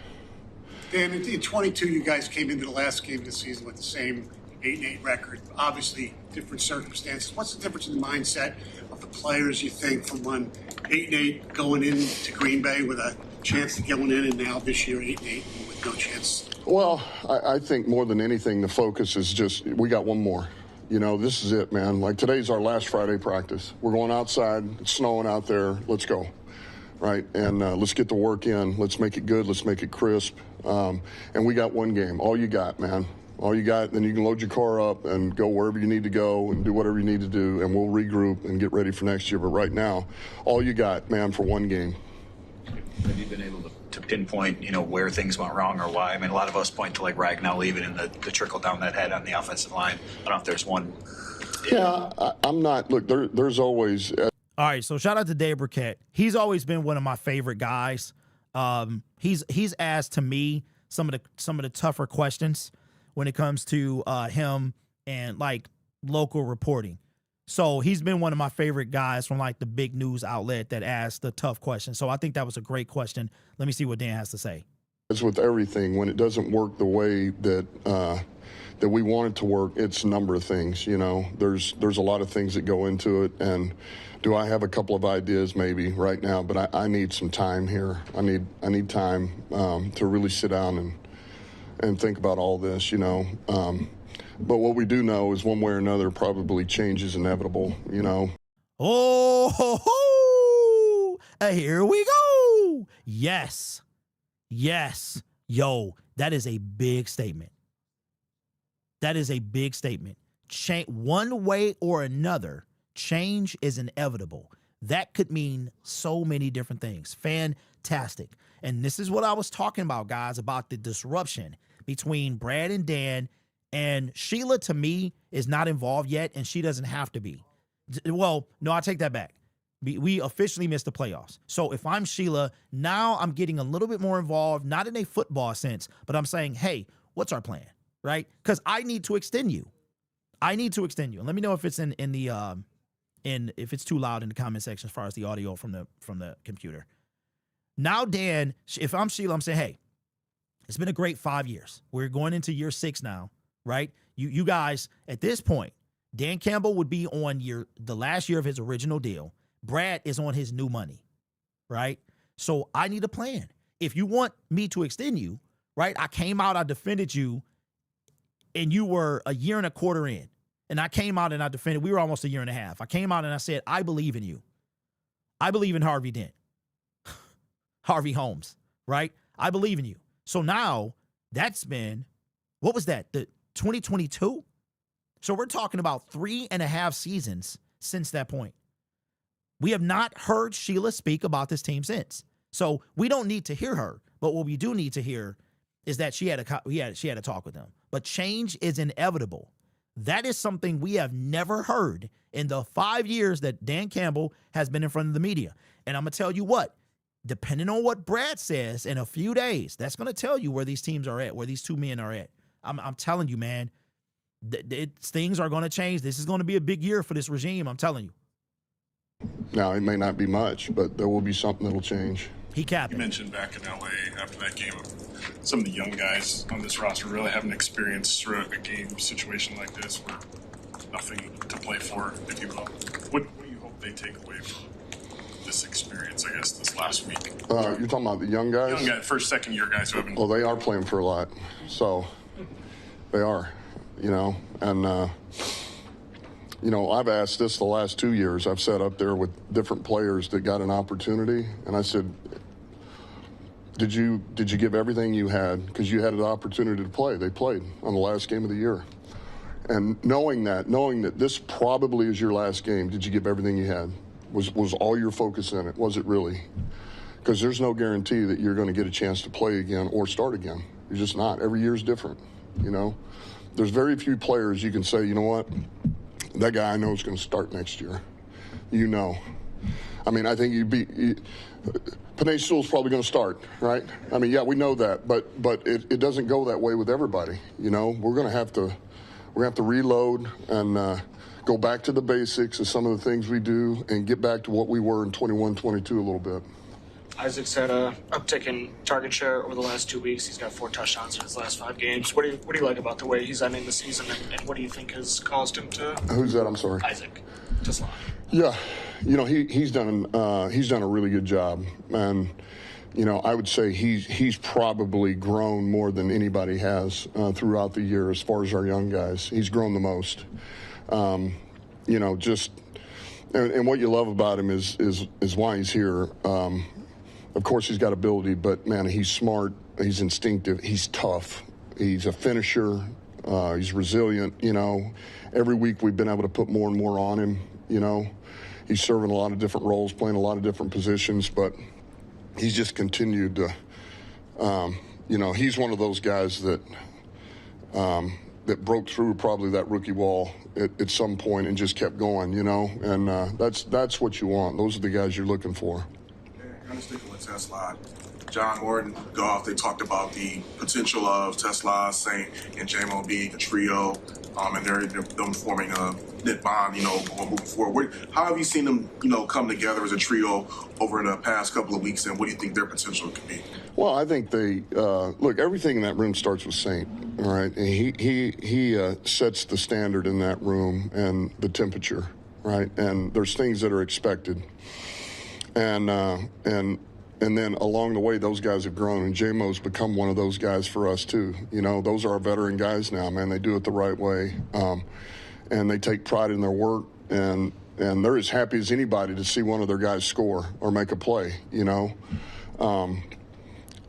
Dan, in 22, you guys came into the last game of the season with the same 8-8 record. Obviously, different circumstances. What's the difference in the mindset of the players, you think, from when 8-8 going into Green Bay with a chance to going in and now this year 8-8 with no chance? Well, I think more than anything, the focus is just we got one more. This is it, man. Like today's our last Friday practice. We're going outside. It's snowing out there. Let's go, right? And let's get the work in. Let's make it good. Let's make it crisp. And we got one game. All you got, man. All you got. Then you can load your car up and go wherever you need to go and do whatever you need to do, and we'll regroup and get ready for next year. But right now, all you got, man, for one game. Have you been able to pinpoint, where things went wrong or why? I mean, a lot of us point to like Ragnow leaving and the trickle down that head on the offensive line. I don't know if there's one. Yeah, I'm not. Look, there's always. All right, so shout out to Dave Burkett. He's always been one of my favorite guys. He's asked to me some of the tougher questions when it comes to him and like local reporting. So he's been one of my favorite guys from like the big news outlet that asked the tough questions. So I think that was a great question. Let me see what Dan has to say. As with everything, when it doesn't work the way that we want it to work, it's a number of things. There's a lot of things that go into it. And do I have a couple of ideas maybe right now? But I need some time here. I need time to really sit down and think about all this. But what we do know is one way or another, probably change is inevitable, Oh, ho, ho. Here we go. Yes. Yo, that is a big statement. That is a big statement. One way or another, change is inevitable. That could mean so many different things. Fantastic. And this is what I was talking about, guys, about the disruption between Brad and Dan. And Sheila, to me, is not involved yet, and she doesn't have to be. Well, no, I take that back. We officially missed the playoffs. So if I'm Sheila, now I'm getting a little bit more involved, not in a football sense, but I'm saying, hey, what's our plan, right? Because I need to extend you. And let me know if it's in if it's too loud in the comment section as far as the audio from the computer. Now, Dan, if I'm Sheila, I'm saying, hey, it's been a great 5 years. We're going into year 6 now. Right? You guys, at this point, Dan Campbell would be on the last year of his original deal. Brad is on his new money, right? So I need a plan. If you want me to extend you, right? I came out, I defended you, and you were a year and a quarter in. And I came out and I defended, we were almost a year and a half. I came out and I said, I believe in you. I believe in Harvey Dent. Harvey Holmes, right? I believe in you. So now that's been, what was that? The 2022. So we're talking about 3.5 seasons since that point. We have not heard Sheila speak about this team since. So we don't need to hear her. But what we do need to hear is that she had a talk with them. But change is inevitable. That is something we have never heard in the 5 years that Dan Campbell has been in front of the media. And I'm going to tell you what, depending on what Brad says in a few days, that's going to tell you where these teams are at, where these two men are at. I'm telling you, man, things are going to change. This is going to be a big year for this regime. I'm telling you. Now, it may not be much, but there will be something that'll change. He capped. You mentioned back in LA after that game, some of the young guys on this roster really haven't experienced through a game situation like this where nothing to play for, if you will. What do you hope they take away from this experience, I guess, this last week? You're talking about the young guys? Young guys, first, second year guys who haven't. Well, they are playing for a lot. So they are, and, I've asked this the last 2 years. I've sat up there with different players that got an opportunity, and I said, did you give everything you had? Because you had an opportunity to play. They played on the last game of the year. And knowing that this probably is your last game, did you give everything you had? Was all your focus in it? Was it really? Because there's no guarantee that you're going to get a chance to play again or start again. You're just not. Every year is different, There's very few players you can say, you know what, that guy I know is going to start next year. I mean, I think Panay Sewell's probably going to start, right? I mean, yeah, we know that, but it doesn't go that way with everybody. We're going to have to reload and go back to the basics of some of the things we do and get back to what we were in 21-22 a little bit. Isaac's had a uptick in target share over the last 2 weeks. He's got 4 touchdowns in his last 5 games. What do you like about the way he's ending the season, and what do you think has caused him to? Who's that? I'm sorry. Isaac. Just lie. Yeah, he's done a really good job, and I would say he's probably grown more than anybody has throughout the year as far as our young guys. He's grown the most. And what you love about him is why he's here. Of course, he's got ability, but, man, he's smart. He's instinctive. He's tough. He's a finisher. He's resilient. Every week we've been able to put more and more on him. He's serving a lot of different roles, playing a lot of different positions, but he's just continued to, he's one of those guys that broke through probably that rookie wall at some point and just kept going, and that's what you want. Those are the guys you're looking for. Kind of sticking with Tesla. John Ward, Goff, they talked about the potential of Tesla, Saint, and JMO being a trio, and they're them forming a knit bond, moving forward. How have you seen them, come together as a trio over the past couple of weeks, and what do you think their potential could be? Well, I think they look. Everything in that room starts with Saint, all right? And he sets the standard in that room and the temperature, right? And there's things that are expected, and then along the way, those guys have grown, and J-Mo's become one of those guys for us too. Those are our veteran guys now, man. They do it the right way, and they take pride in their work, and they're as happy as anybody to see one of their guys score or make a play,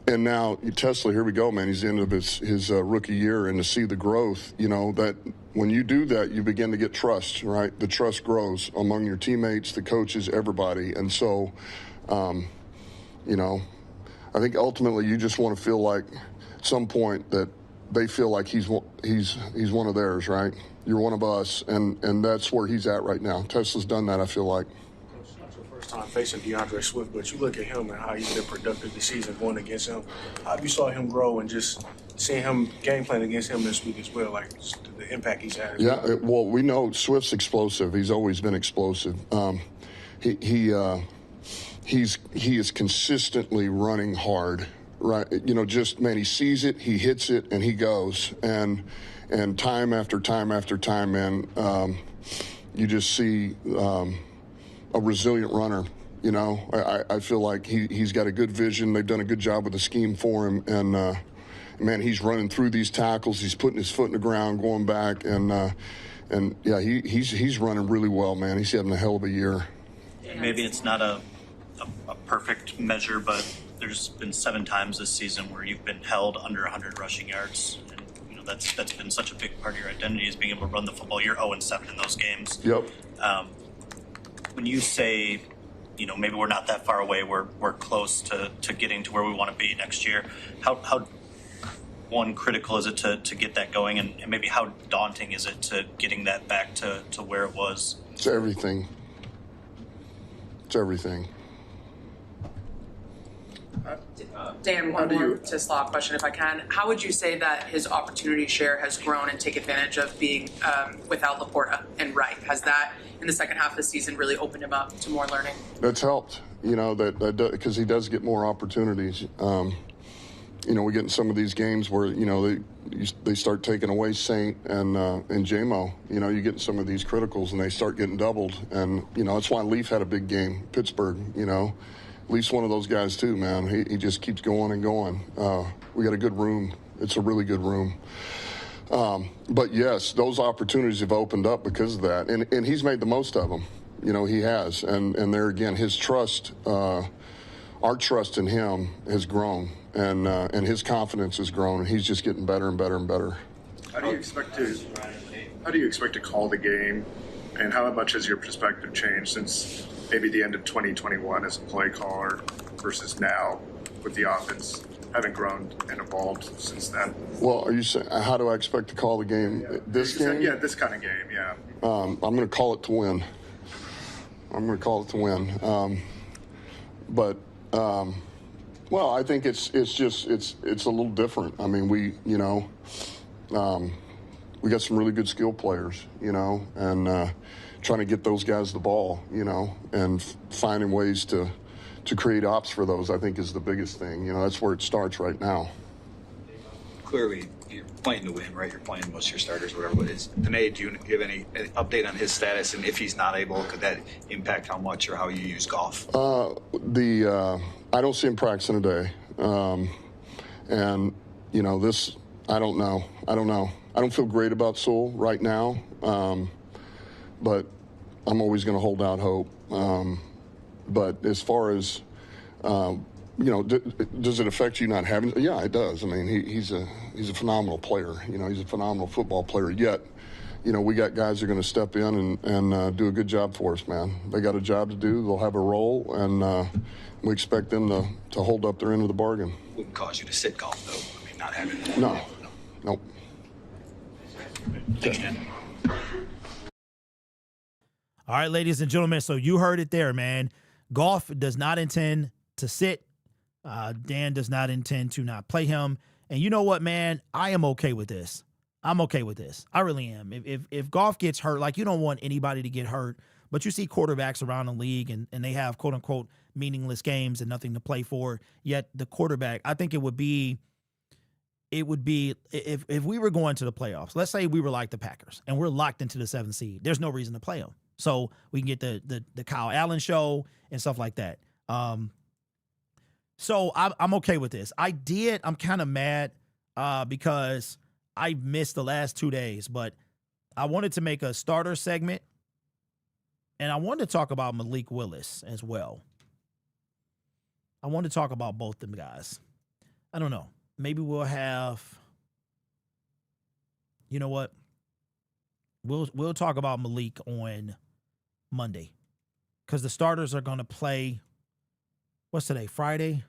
And now Tesla, here we go, man. He's the end of his rookie year, and to see the growth, that when you do that, you begin to get trust, right? The trust grows among your teammates, the coaches, everybody, and so. I think ultimately you just want to feel like at some point that they feel like he's one of theirs, right? You're one of us, and that's where he's at right now. Tesla's done that, I feel like. It's not your first time facing DeAndre Swift, but you look at him and how he's been productive this season going against him. How have you saw him grow and just seeing him game plan against him this week as well, like just the impact he's had? Yeah, well, we know Swift's explosive. He's always been explosive. He is consistently running hard, right? He sees it, he hits it, and he goes. And time after time after time, man, you just see a resilient runner. I feel like he's got a good vision. They've done a good job with the scheme for him. And, man, he's running through these tackles. He's putting his foot in the ground, going back. And yeah, he's running really well, man. He's having a hell of a year. Maybe it's not a perfect measure, but there's been 7 times this season where you've been held under 100 rushing yards, and that's been such a big part of your identity is being able to run the football. You're 0-7 in those games. Yep. When you say, maybe we're not that far away, we're close to getting to where we want to be next year. How critical is it to get that going, and maybe how daunting is it to getting that back to where it was? It's everything. It's everything. Dan, one more to Slaw question, if I can. How would you say that his opportunity share has grown and take advantage of being without Laporta and Wright? Has that, in the second half of the season, really opened him up to more learning? That's helped, because he does get more opportunities. We get in some of these games where, they start taking away Saint and J-Mo. You get in some of these criticals and they start getting doubled. And, that's why Leaf had a big game, Pittsburgh, At least one of those guys, too, man. He just keeps going and going. We got a good room. It's a really good room. But, yes, those opportunities have opened up because of that. And he's made the most of them. He has. And there again, his trust, our trust in him has grown. And his confidence has grown. And he's just getting better and better and better. How do you expect to call the game? And how much has your perspective changed since maybe the end of 2021 as a play caller versus now with the offense having grown and evolved since then? Well, are you saying how do I expect to call the game? Yeah. This game? Yeah, this kind of game, yeah. I'm going to call it to win. Well, I think it's a little different. I mean, we got some really good skill players, and trying to get those guys the ball, and finding ways to create ops for those, I think, is the biggest thing. That's where it starts right now. Clearly, you're playing to win, right? You're playing most of your starters, whatever it is. Panay, do you give any update on his status? And if he's not able, could that impact how much or how you use golf? I don't see him practicing today. And, you know, this, I don't know. I don't feel great about Sewell right now, but I'm always going to hold out hope. But as far as, you know, does it affect you not having? Yeah, it does. I mean, he's a phenomenal player. You know, he's a phenomenal football player. Yet, you know, we got guys that are going to step in and do a good job for us, man. They got a job to do. They'll have a role, and we expect them to hold up their end of the bargain. Wouldn't cause you to sit golf, though. I mean, not having it. No. Nope. Thanks, Dan. All right, ladies and gentlemen, so you heard it there, man. Golf does not intend to sit. Dan does not intend to not play him. And you know what, man? I am okay with this. I'm okay with this. I really am. If Golf gets hurt, like, you don't want anybody to get hurt, but you see quarterbacks around the league and they have quote unquote meaningless games and nothing to play for. Yet the quarterback, I think it would be if we were going to the playoffs, let's say we were like the Packers and we're locked into the 7th seed, there's no reason to play them. So we can get the Kyle Allen show and stuff like that. So I'm okay with this. I'm kind of mad because I missed the last 2 days, but I wanted to make a starter segment, and I wanted to talk about Malik Willis as well. I want to talk about both them guys. I don't know. Maybe we'll have, you know what? We'll talk about Malik on Monday, because the starters are going to play. What's today? Friday.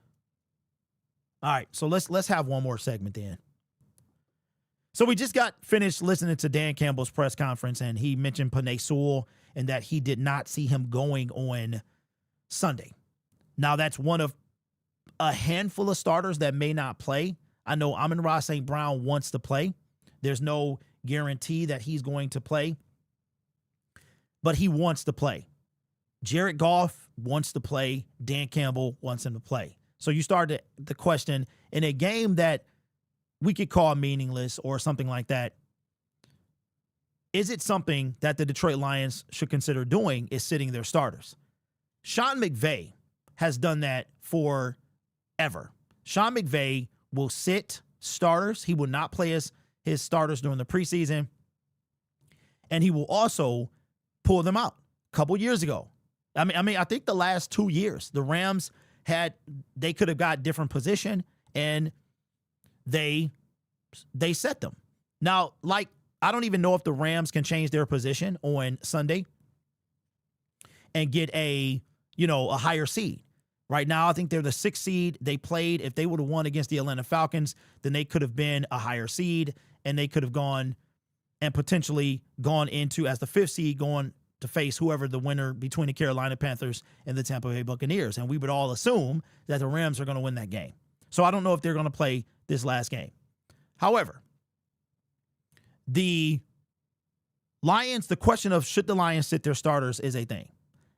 All right, so let's have one more segment then. So we just got finished listening to Dan Campbell's press conference, and he mentioned Panay Sewell and that he did not see him going on Sunday. Now, that's one of a handful of starters that may not play. I know Amon-Ra St. Brown wants to play. There's no guarantee that he's going to play, but he wants to play. Jared Goff wants to play. Dan Campbell wants him to play. So you started the question, in a game that we could call meaningless or something like that, is it something that the Detroit Lions should consider doing, is sitting their starters? Sean McVay has done that forever. Sean McVay will sit starters. He will not play his starters during the preseason. And he will also pull them out. A couple years ago, I think the last 2 years, the Rams they could have got different position, and they set them. Now, like, I don't even know if the Rams can change their position on Sunday and get a higher seed. Right now, I think they're the 6th seed. They played, if they would have won against the Atlanta Falcons, then they could have been a higher seed, and they could have gone and potentially gone into, as the 5th seed, going to face whoever the winner between the Carolina Panthers and the Tampa Bay Buccaneers. And we would all assume that the Rams are going to win that game. So I don't know if they're going to play this last game. However, the Lions, the question of should the Lions sit their starters is a thing.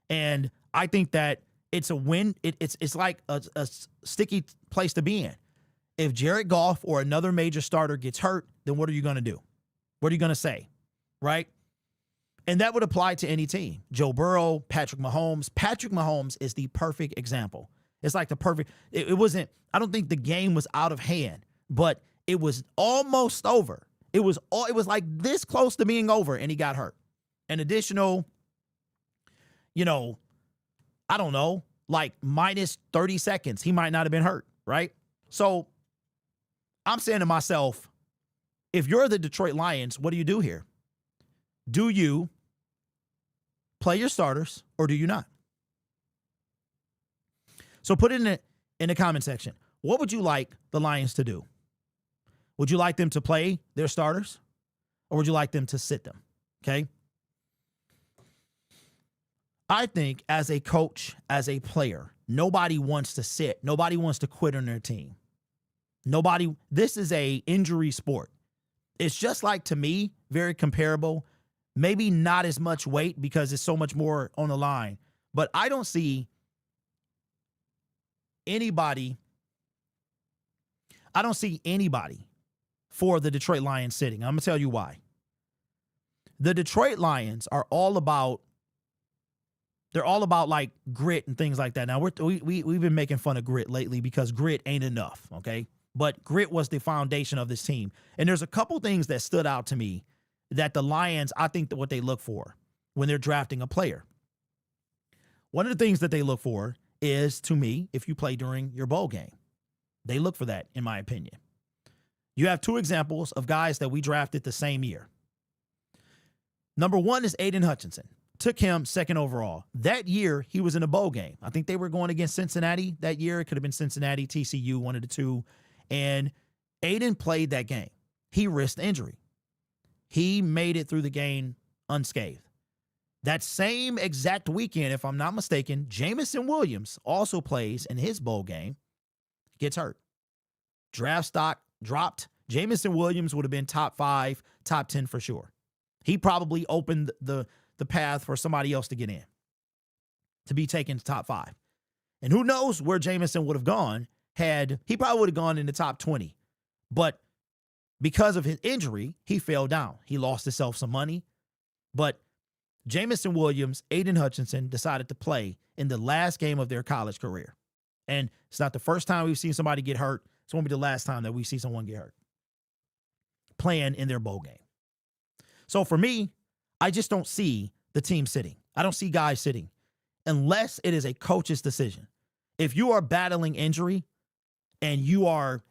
And I think that it's a win. It's like a sticky place to be in. If Jared Goff or another major starter gets hurt, then what are you going to do? What are you going to say? Right? And that would apply to any team. Joe Burrow, Patrick Mahomes. Patrick Mahomes is the perfect example. It's like the perfect, it wasn't, I don't think the game was out of hand, but it was almost over. It was like this close to being over, and he got hurt. An additional, I don't know, like minus 30 seconds, he might not have been hurt, right? So I'm saying to myself, if you're the Detroit Lions, what do you do here? Do you play your starters or do you not? So put it in the comment section. What would you like the Lions to do? Would you like them to play their starters, or would you like them to sit them? Okay. I think as a coach, as a player, nobody wants to sit. Nobody wants to quit on their team. This is a injury sport. It's just like, to me, very comparable. Maybe not as much weight because it's so much more on the line. But I don't see anybody for the Detroit Lions sitting. I'm going to tell you why. The Detroit Lions are all about, they're all about like grit and things like that. Now, we've been making fun of grit lately because grit ain't enough, okay? But grit was the foundation of this team. And there's a couple things that stood out to me that the Lions, I think that what they look for when they're drafting a player. One of the things that they look for is, to me, if you play during your bowl game. They look for that, in my opinion. You have two examples of guys that we drafted the same year. Number one is Aiden Hutchinson. Took him second overall. That year, he was in a bowl game. I think they were going against Cincinnati that year. It could have been Cincinnati, TCU, one of the two. And Aiden played that game. He risked injury. He made it through the game unscathed. That same exact weekend, if I'm not mistaken, Jamison Williams also plays in his bowl game, gets hurt. Draft stock dropped. Jamison Williams would have been top 5, top 10 for sure. He probably opened the path for somebody else to get in, to be taken to top 5. And who knows where Jamison would have gone he probably would have gone in the top 20. But because of his injury, he fell down. He lost himself some money. But Jamison Williams, Aiden Hutchinson decided to play in the last game of their college career. And it's not the first time we've seen somebody get hurt. It's won't be the last time that we see someone get hurt playing in their bowl game. So for me, I just don't see the team sitting. I don't see guys sitting unless it is a coach's decision. If you are battling injury and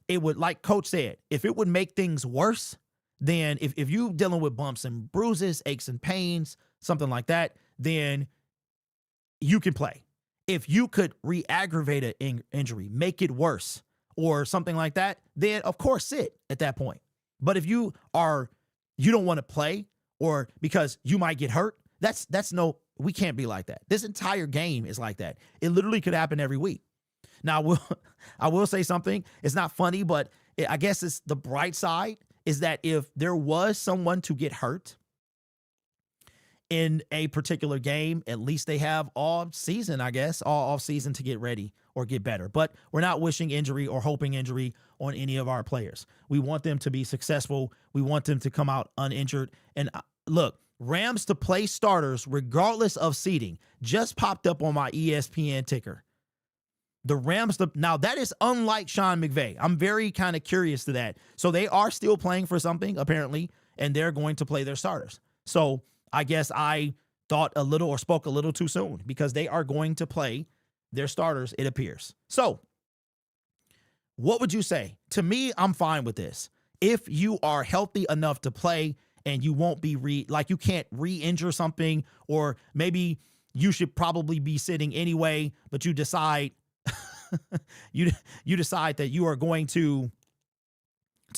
it would, like Coach said, if it would make things worse, then if you dealing with bumps and bruises, aches and pains, something like that, then you can play. If you could re-aggravate an injury, make it worse or something like that, then of course sit at that point. But if you don't want to play or because you might get hurt, we can't be like that. This entire game is like that. It literally could happen every week. Now, I will say something. It's not funny, but I guess it's the bright side is that if there was someone to get hurt in a particular game, at least they have all season, I guess, all off season to get ready or get better. But we're not wishing injury or hoping injury on any of our players. We want them to be successful. We want them to come out uninjured. And look, Rams to play starters regardless of seeding just popped up on my ESPN ticker. The Rams, now that is unlike Sean McVay. I'm very kind of curious to that. So they are still playing for something, apparently, and they're going to play their starters. So I guess I thought a little or spoke a little too soon because they are going to play their starters, it appears. So what would you say? To me, I'm fine with this. If you are healthy enough to play and you won't be you can't re-injure something, or maybe you should probably be sitting anyway, but you decide you decide that you are going to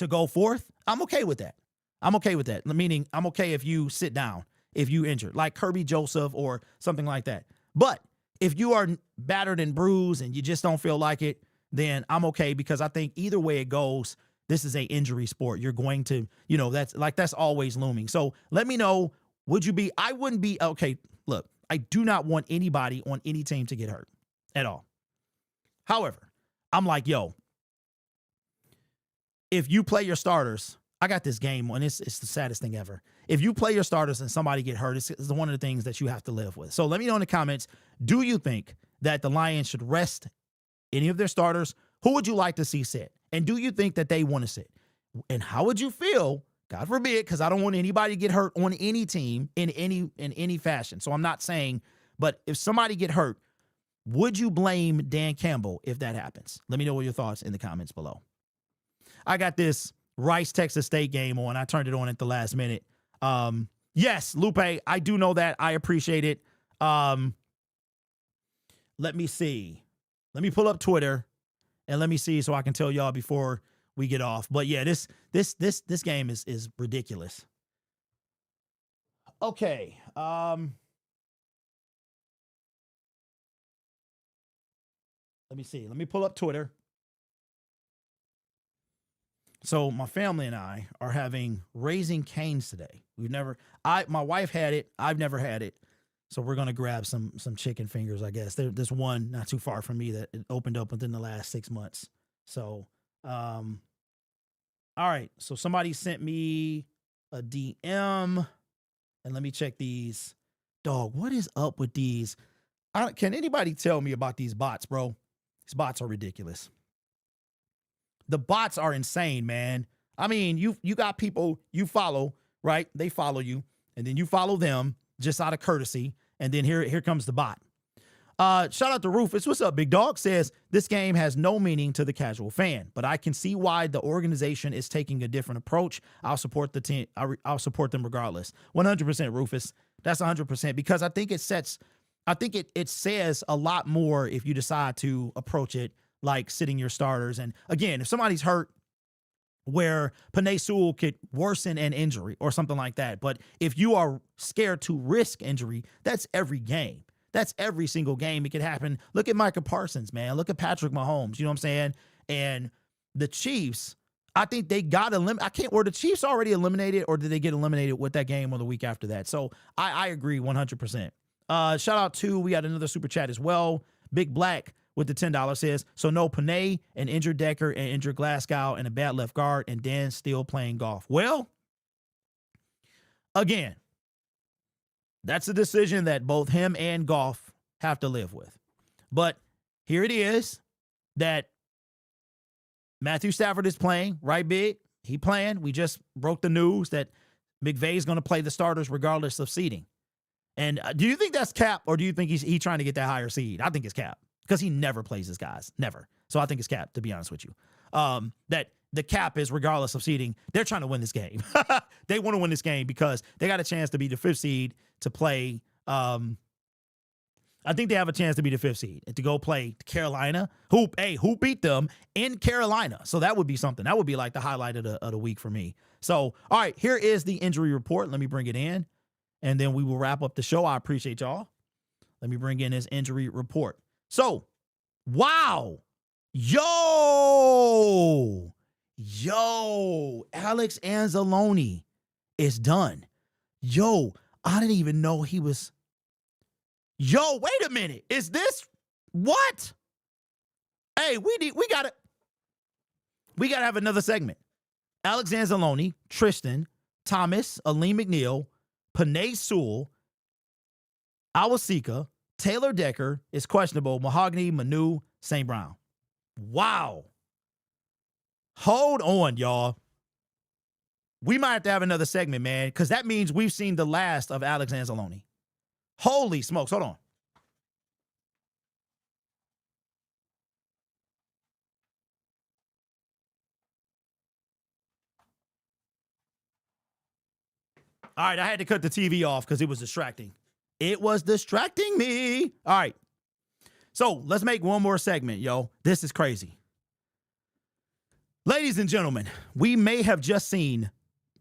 go forth, I'm okay with that. I'm okay with that. Meaning I'm okay if you sit down, if you injured, like Kirby Joseph or something like that. But if you are battered and bruised and you just don't feel like it, then I'm okay, because I think either way it goes, this is a injury sport. You're going to, that's always looming. So let me know, I wouldn't be, okay, look, I do not want anybody on any team to get hurt at all. However, I'm like, if you play your starters, I got this game on. It's the saddest thing ever. If you play your starters and somebody get hurt, it's one of the things that you have to live with. So let me know in the comments, do you think that the Lions should rest any of their starters? Who would you like to see sit? And do you think that they want to sit? And how would you feel, God forbid, because I don't want anybody to get hurt on any team in any fashion. So I'm not saying, but if somebody get hurt, would you blame Dan Campbell if that happens? Let me know what your thoughts in the comments below. I got this Rice, Texas State game on. I turned it on at the last minute. Yes, Lupe, I do know that. I appreciate it. Let me see. Let me pull up Twitter and let me see so I can tell y'all before we get off. But yeah, this game is ridiculous. Okay. Let me see. Let me pull up Twitter. So my family and I are having Raising Cane's today. My wife had it. I've never had it. So we're going to grab some chicken fingers, I guess. There's one not too far from me that it opened up within the last 6 months. So All right. So somebody sent me a DM, and let me check these. Dog, what is up with these? Can anybody tell me about these bots, bro? These bots are ridiculous. The bots are insane, man. I mean, you got people you follow, right? They follow you, and then you follow them just out of courtesy, and then here comes the bot. Shout out to Rufus. What's up, big dog? Says, this game has no meaning to the casual fan, but I can see why the organization is taking a different approach. I'll support the team. I'll support them regardless. 100%, Rufus. That's 100%, because I think it says a lot more if you decide to approach it like sitting your starters. And again, if somebody's hurt, where Penei Sewell could worsen an injury or something like that. But if you are scared to risk injury, that's every game. That's every single game. It could happen. Look at Micah Parsons, man. Look at Patrick Mahomes. You know what I'm saying? And the Chiefs, I think they got eliminated. Were the Chiefs already eliminated, or did they get eliminated with that game or the week after that? So I agree 100%. Shout out to, we got another super chat as well. Big Black with the $10 says, so no Penei, an injured Decker, and injured Glasgow, and a bad left guard, and Dan still playing golf. Well, again, that's a decision that both him and Goff have to live with. But here it is that Matthew Stafford is playing, right, Big? He playing. We just broke the news that McVay's going to play the starters regardless of seeding. And do you think that's cap, or do you think he's trying to get that higher seed? I think it's cap, because he never plays his guys. Never. So I think it's cap, to be honest with you. That the cap is regardless of seeding. They're trying to win this game. They want to win this game because they got a chance to be the 5th seed to play. I think they have a chance to be the 5th seed and to go play Carolina, who beat them in Carolina. So that would be something. That would be like the highlight of the week for me. So, all right, here is the injury report. Let me bring it in, and then we will wrap up the show. I appreciate y'all. Let me bring in his injury report. So, wow. Yo, Alex Anzalone is done. Yo, I didn't even know he was. Yo, wait a minute. Is this what? Hey, we gotta have another segment. Alex Anzalone, Tristan, Thomas, Aleem McNeil, Penei Sewell, Awasika, Taylor Decker is questionable. Mahogany, Manu, St. Brown. Wow. Hold on, y'all. We might have to have another segment, man, because that means we've seen the last of Alex Anzalone. Holy smokes. Hold on. All right, I had to cut the TV off because it was distracting. It was distracting me. All right. So let's make one more segment, yo. This is crazy. Ladies and gentlemen, we may have just seen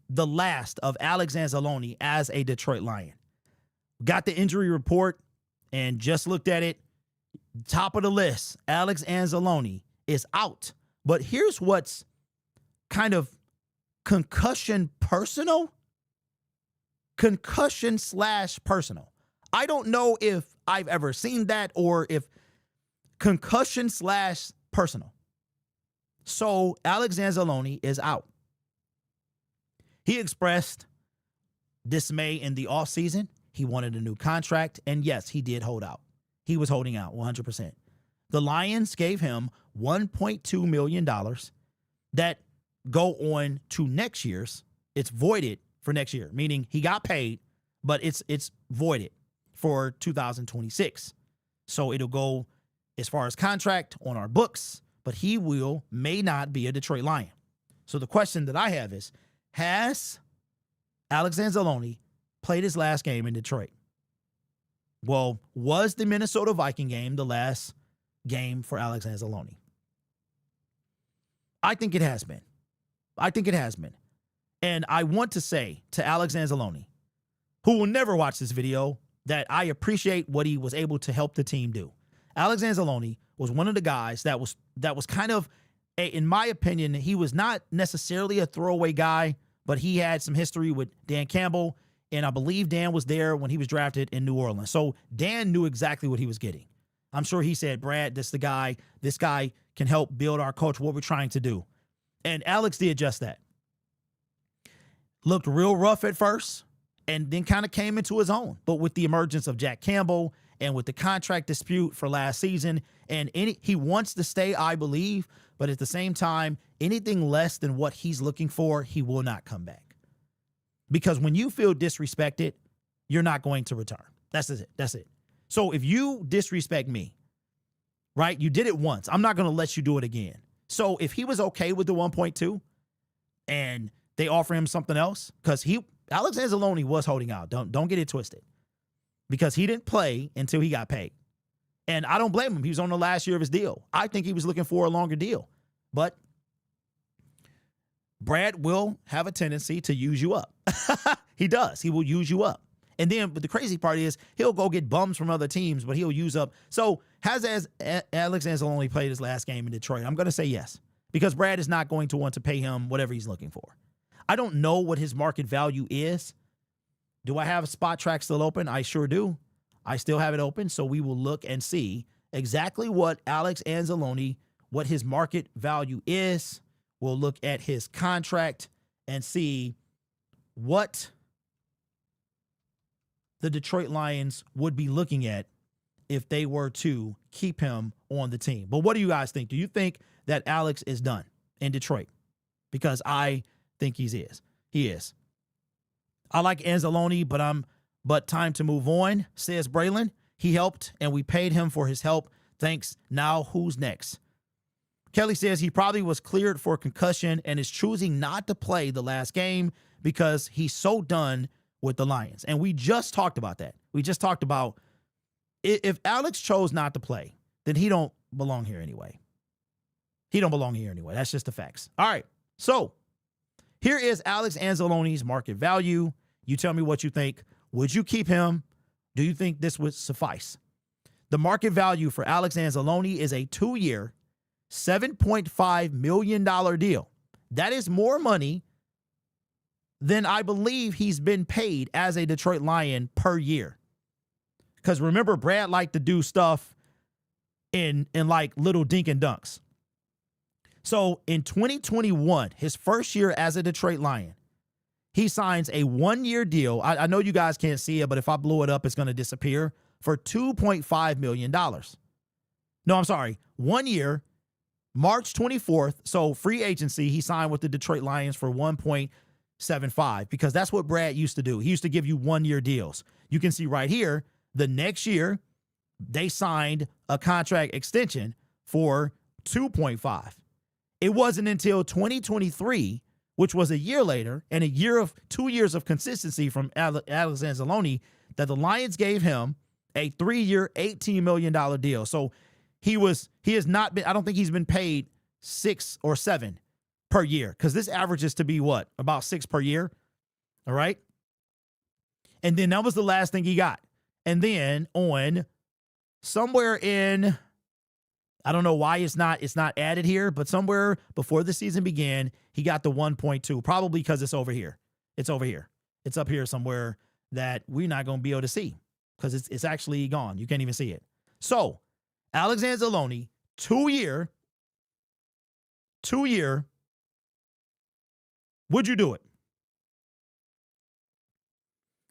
the last of Alex Anzalone as a Detroit Lion. Got the injury report and just looked at it. Top of the list, Alex Anzalone is out. But here's what's kind of concussion personal. Concussion/personal. I don't know if I've ever seen that or if concussion/personal. So Alex Anzalone is out. He expressed dismay in the offseason. He wanted a new contract, and yes, he did hold out. He was holding out 100%. The Lions gave him $1.2 million that go on to next year's. It's voided for next year, meaning he got paid, but it's voided for 2026. So it'll go as far as contract on our books, but he may not be a Detroit Lion. So the question that I have is, has Alex Anzalone played his last game in Detroit? Well, was the Minnesota Viking game the last game for Alex Anzalone? I think it has been. And I want to say to Alex Anzalone, who will never watch this video, that I appreciate what he was able to help the team do. Alex Anzalone was one of the guys that was kind of, in my opinion, he was not necessarily a throwaway guy, but he had some history with Dan Campbell, and I believe Dan was there when he was drafted in New Orleans. So Dan knew exactly what he was getting. I'm sure he said, Brad, this guy can help build our culture, what we're trying to do. And Alex did just that. looked real rough at first and then kind of came into his own. But with the emergence of Jack Campbell and with the contract dispute for last season, and he wants to stay, I believe, but at the same time, anything less than what he's looking for, he will not come back. Because when you feel disrespected, you're not going to return. That's it. That's it. So if you disrespect me, right, you did it once. I'm not going to let you do it again. So if he was okay with the 1.2 and they offer him something else, because Alex Anzalone was holding out. Don't get it twisted. Because he didn't play until he got paid. And I don't blame him. He was on the last year of his deal. I think he was looking for a longer deal. But Brad will have a tendency to use you up. He does. He will use you up. And then, but the crazy part is he'll go get bums from other teams, but he'll use up. So has Alex Anzalone played his last game in Detroit? I'm going to say yes, because Brad is not going to want to pay him whatever he's looking for. I don't know what his market value is. Do I have a spot track still open? I sure do. I still have it open, so we will look and see exactly what Alex Anzalone, what his market value is. We'll look at his contract and see what the Detroit Lions would be looking at if they were to keep him on the team. But what do you guys think? Do you think that Alex is done in Detroit? Because I think he is. He is. I like Anzalone, but time to move on, says Braylon. He helped, and we paid him for his help. Thanks. Now who's next? Kelly says he probably was cleared for concussion and is choosing not to play the last game because he's so done with the Lions. And we just talked about that. We just talked about if Alex chose not to play, then he don't belong here anyway. He don't belong here anyway. That's just the facts. All right. So here is Alex Anzalone's market value. You tell me what you think. Would you keep him? Do you think this would suffice? The market value for Alex Anzalone is a 2-year, $7.5 million deal. That is more money than I believe he's been paid as a Detroit Lion per year. Because remember, Brad liked to do stuff in like little dink and dunks. So in 2021, his first year as a Detroit Lion, he signs a 1-year deal. I know you guys can't see it, but if I blow it up, it's going to disappear, for $2.5 million. No, I'm sorry. 1 year, March 24th. So free agency, he signed with the Detroit Lions for $1.75, because that's what Brad used to do. He used to give you 1-year deals. You can see right here, the next year, they signed a contract extension for $2.5. It wasn't until 2023, which was a year later, and 2 years of consistency from Alex Anzalone, that the Lions gave him a 3-year, $18 million deal. So he has not been, I don't think he's been paid 6 or 7 per year, because this averages to be what? About 6 per year. All right. And then that was the last thing he got. And then on somewhere in, I don't know why it's not added here, but somewhere before the season began, he got the 1.2, probably because it's over here. It's over here. It's up here somewhere that we're not going to be able to see, because it's actually gone. You can't even see it. So Alex Anzalone, 2-year, would you do it?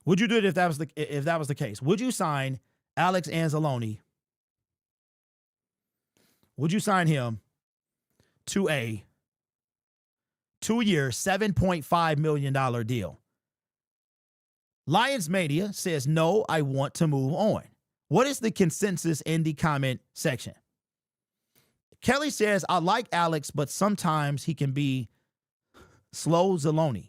Would you do it if that was the case? Would you sign Alex Anzalone? Would you sign him to a 2-year, $7.5 million deal? Lions Mania says, no, I want to move on. What is the consensus in the comment section? Kelly says, I like Alex, but sometimes he can be slow Zalone.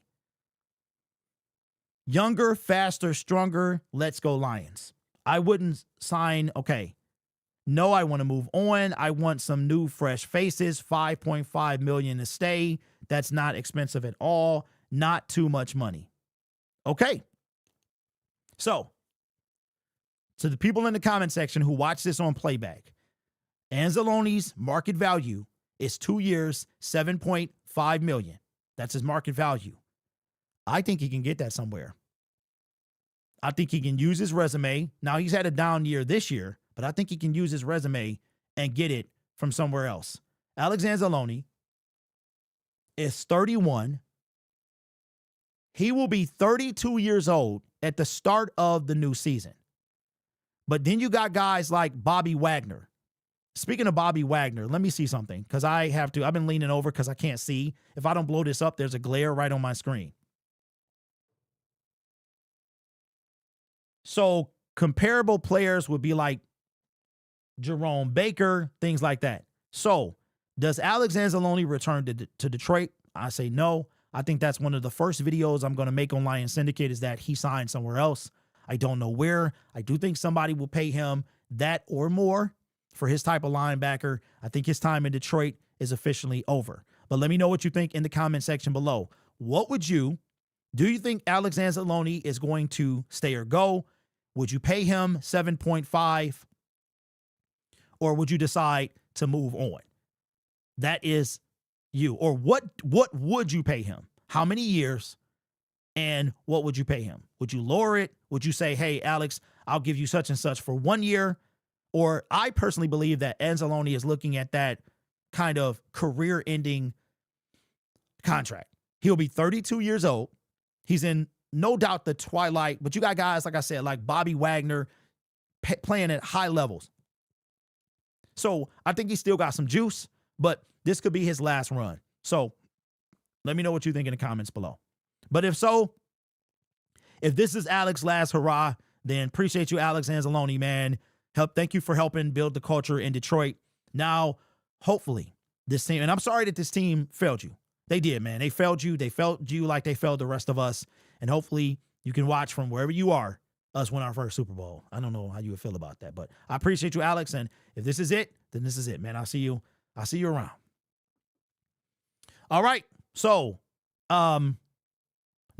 Younger, faster, stronger. Let's go Lions. I wouldn't sign. Okay. No, I want to move on. I want some new, fresh faces. $5.5 million to stay. That's not expensive at all. Not too much money. Okay. So, to the people in the comment section who watch this on playback, Anzalone's market value is 2 years, $7.5 million. That's his market value. I think he can get that somewhere. I think he can use his resume. Now, he's had a down year this year, but I think he can use his resume and get it from somewhere else. Alex Anzalone is 31. He will be 32 years old at the start of the new season. But then you got guys like Bobby Wagner. Speaking of Bobby Wagner, let me see something because I've been leaning over because I can't see. If I don't blow this up, there's a glare right on my screen. So comparable players would be like Jerome Baker, things like that. So does Alex Anzalone return to Detroit? I say no. I think that's one of the first videos I'm going to make on Lion Syndicate is that he signed somewhere else. I don't know where. I do think somebody will pay him that or more for his type of linebacker. I think his time in Detroit is officially over. But let me know what you think in the comment section below. Do you think Alex Anzalone is going to stay or go? Would you pay him 7.5? Or would you decide to move on? That is you. Or what would you pay him? How many years? And what would you pay him? Would you lower it? Would you say, hey, Alex, I'll give you such and such for 1 year? Or I personally believe that Anzalone is looking at that kind of career-ending contract. He'll be 32 years old. He's in, no doubt, the twilight. But you got guys, like I said, like Bobby Wagner playing at high levels. So I think he's still got some juice, but this could be his last run. So let me know what you think in the comments below. But if this is Alex's last hurrah, then appreciate you, Alex Anzalone, man. Thank you for helping build the culture in Detroit. Now, hopefully, this team, and I'm sorry that this team failed you. They did, man. They failed you. They failed you like they failed the rest of us. And hopefully you can watch from wherever you are us win our first Super Bowl. I don't know how you would feel about that, but I appreciate you, Alex. And if this is it, then this is it, man. I'll see you around. All right. So, nothing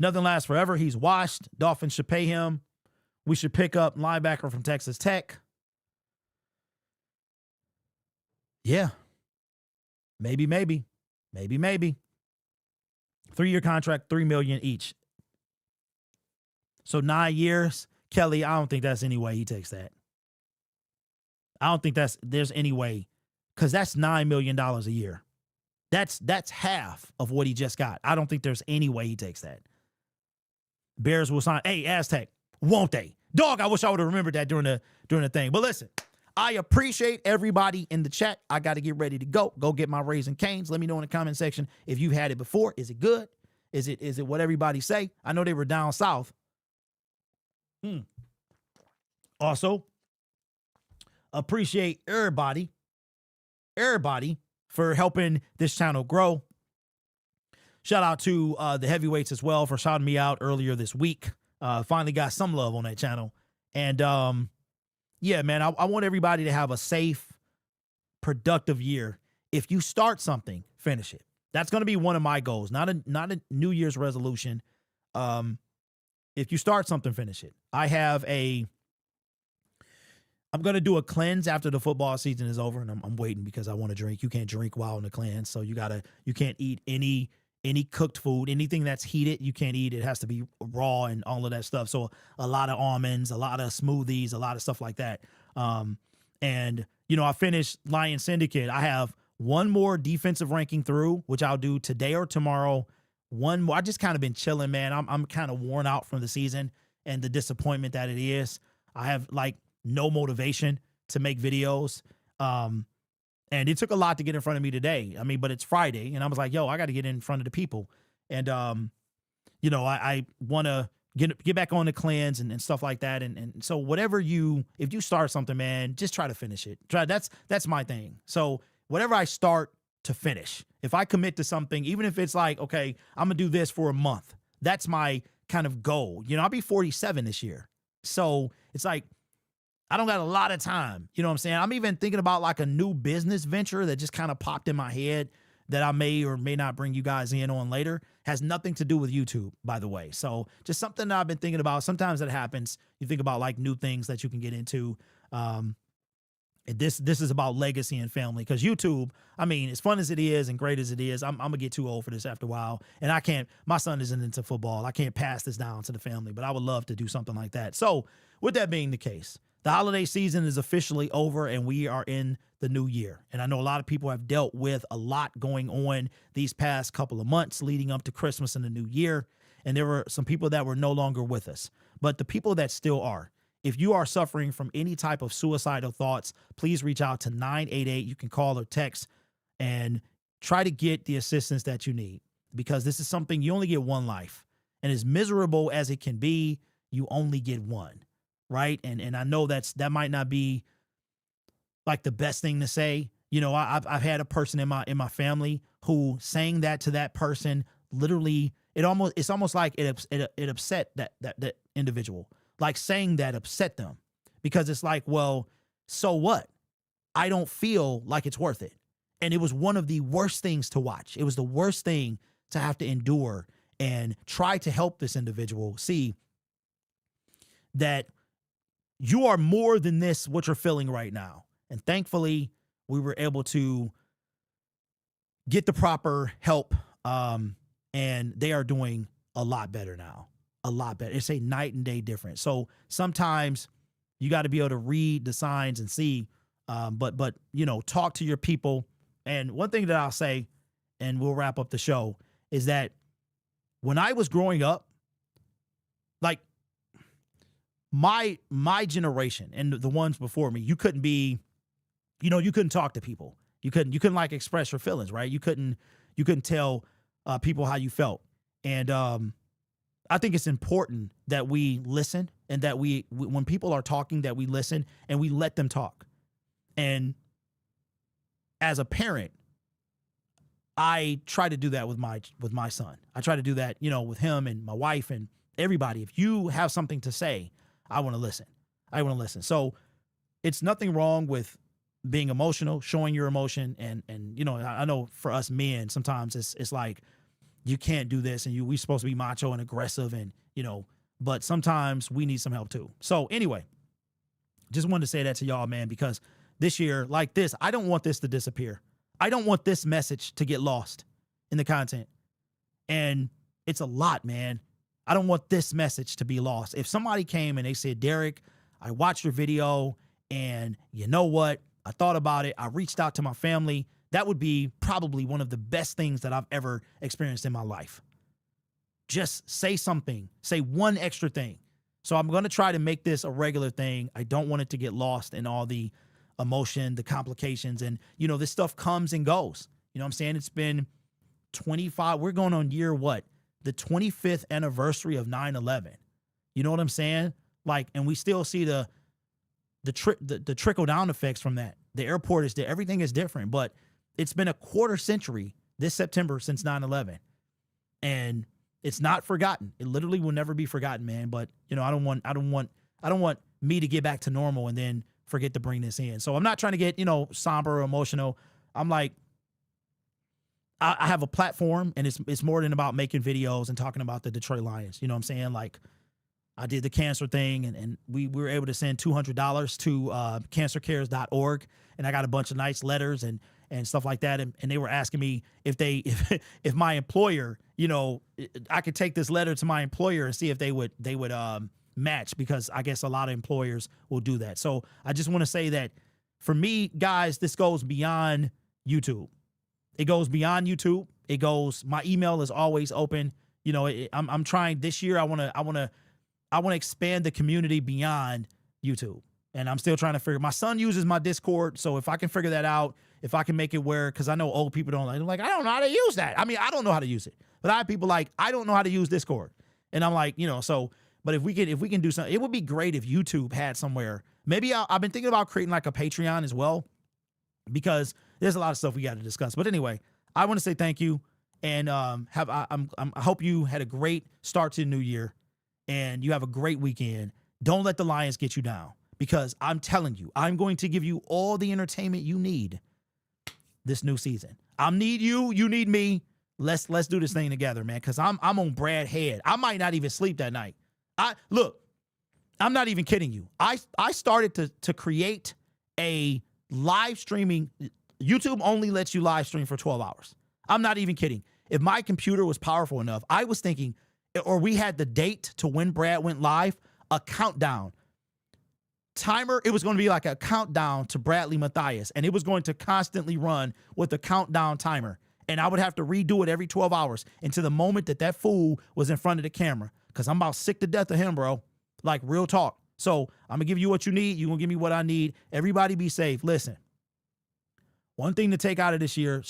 lasts forever. He's washed. Dolphins should pay him. We should pick up linebacker from Texas Tech. Yeah. Maybe. 3-year contract, $3 million each. So 9 years. Kelly, I don't think that's any way he takes that. I don't think there's any way, because that's $9 million a year. That's half of what he just got. I don't think there's any way he takes that. Bears will sign. Hey, Aztec, won't they? Dog, I wish I would have remembered that during the thing. But listen, I appreciate everybody in the chat. I got to get ready to go. Go get my Raising Cane's. Let me know in the comment section if you've had it before. Is it good? Is it what everybody say? I know they were down south. Also, appreciate everybody for helping this channel grow. Shout out to the heavyweights as well for shouting me out earlier this week. Finally got some love on that channel. And yeah, man, I want everybody to have a safe, productive year. If you start something, finish it. That's going to be one of my goals, not a New Year's resolution. If you start something, finish it. I'm going to do a cleanse after the football season is over, and I'm waiting because I want to drink. You can't drink while on the cleanse, so you can't eat any cooked food, anything that's heated, you can't eat. It has to be raw and all of that stuff. So a lot of almonds, a lot of smoothies, a lot of stuff like that. And, I finished Lion Syndicate. I have one more defensive ranking through, which I'll do today or tomorrow. One more. I just kind of been chilling, man. I'm kind of worn out from the season and the disappointment that it is. I have no motivation to make videos. And it took a lot to get in front of me today. I mean, but it's Friday, and I was like, yo, I got to get in front of the people. And, I want to get back on the cleanse and stuff like that. And so if you start something, man, just try to finish it. That's my thing. So whatever I start, to finish. If I commit to something, even if it's like, okay, I'm going to do this for a month, that's my kind of goal. I'll be 47 this year. So it's like, I don't got a lot of time. You know what I'm saying? I'm even thinking about like a new business venture that just kind of popped in my head that I may or may not bring you guys in on later. Has nothing to do with YouTube, by the way. So just something that I've been thinking about. Sometimes that happens. You think about like new things that you can get into. This is about legacy and family, because YouTube, I mean, as fun as it is and great as it is, I'm gonna get too old for this after a while. And my son isn't into football. I can't pass this down to the family, but I would love to do something like that. So with that being the case, the holiday season is officially over and we are in the new year. And I know a lot of people have dealt with a lot going on these past couple of months leading up to Christmas and the new year. and there were some people that were no longer with us. But the people that still are, if you are suffering from any type of suicidal thoughts, please reach out to 988. You can call or text and try to get the assistance that you need, because this is something, you only get one life. And as miserable as it can be, you only get one, right? And I know that might not be like the best thing to say. You know, I've had a person in my family who saying that to that person, literally, it's almost like it upset that individual. Like saying that upset them, because it's like, well, so what? I don't feel like it's worth it. And it was one of the worst things to watch. It was the worst thing to have to endure and try to help this individual see that you are more than this, what you're feeling right now. And thankfully, we were able to get the proper help, and they are doing a lot better now. A lot better. It's a night and day difference. So sometimes you got to be able to read the signs and see, but you know, talk to your people. And one thing that I'll say, and we'll wrap up the show, is that when I was growing up, like my generation and the ones before me, you couldn't talk to people. You couldn't like express your feelings, right? You couldn't tell people how you felt. And I think it's important that we listen, and that we when people are talking, that we listen and we let them talk. And as a parent, I try to do that with my son. I try to do that, you know, with him and my wife and everybody. If you have something to say, I want to listen. So it's nothing wrong with being emotional, showing your emotion. And you know, I know for us men, sometimes it's like, you can't do this, and we supposed to be macho and aggressive, and, you know, but sometimes we need some help too. So anyway, just wanted to say that to y'all, man, because this year, like this, I don't want this to disappear. I don't want this message to get lost in the content. And it's a lot, man. I don't want this message to be lost. If somebody came and they said, Derek, I watched your video, and you know what? I thought about it. I reached out to my family. That would be probably one of the best things that I've ever experienced in my life. Just say something. Say one extra thing. So I'm going to try to make this a regular thing. I don't want it to get lost in all the emotion, the complications. And, you know, this stuff comes and goes. You know what I'm saying? It's been 25. We're going on year what? The 25th anniversary of 9/11. You know what I'm saying? Like, and we still see the trickle down effects from that. The airport is there. Everything is different, but it's been a quarter century this September since 9/11, and it's not forgotten. It literally will never be forgotten, man. But, you know, I don't want me to get back to normal and then forget to bring this in. So I'm not trying to get, you know, somber or emotional. I'm like, I have a platform, and it's more than about making videos and talking about the Detroit Lions. You know what I'm saying? Like, I did the cancer thing, and we were able to send $200 to cancercares.org, and I got a bunch of nice letters and stuff like that. And they were asking me if my employer, you know, I could take this letter to my employer and see if they would match, because I guess a lot of employers will do that. So I just want to say that for me, guys, this goes beyond YouTube. It goes beyond YouTube. It goes, my email is always open. You know, I'm trying this year. I want to expand the community beyond YouTube. And I'm still trying to figure, my son uses my Discord. So if I can figure that out, if I can make it where, cause I know old people don't like, I don't know how to use that. I mean, I don't know how to use it, but I have people like, I don't know how to use Discord. And I'm like, you know, so, but if we can do something, it would be great if YouTube had somewhere. Maybe I've been thinking about creating like a Patreon as well, because there's a lot of stuff we got to discuss. But anyway, I want to say thank you. And I hope you had a great start to the new year, and you have a great weekend. Don't let the Lions get you down, because I'm telling you, I'm going to give you all the entertainment you need this new season. I need you. You need me. Let's do this thing together, man, because I'm on Brad head. I might not even sleep that night. I'm not even kidding you. I started to create a live streaming. YouTube only lets you live stream for 12 hours. I'm not even kidding. If my computer was powerful enough, I was thinking, or we had the date to when Brad went live, a countdown timer. It was going to be like a countdown to Bradley Mathias, and it was going to constantly run with a countdown timer. And I would have to redo it every 12 hours until the moment that fool was in front of the camera. Because I'm about sick to death of him, bro. Like, real talk. So I'm going to give you what you need. You're going to give me what I need. Everybody be safe. Listen, one thing to take out of this year,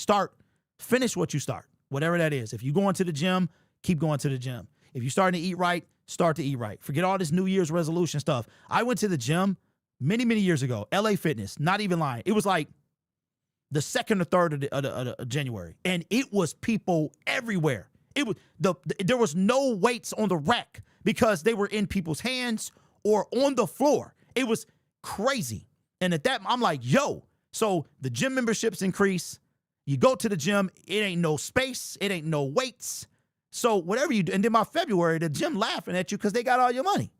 finish what you start, whatever that is. If you're going to the gym, keep going to the gym. If you're starting to eat right, start to eat right. Forget all this New Year's resolution stuff. I went to the gym many, many years ago, LA Fitness, not even lying. It was like the 2nd or 3rd of January, and it was people everywhere. It was there was no weights on the rack because they were in people's hands or on the floor. It was crazy. And at that, I'm like, yo. So the gym memberships increase. You go to the gym, it ain't no space, it ain't no weights. So whatever you do, and then by February, the gym laughing at you because they got all your money.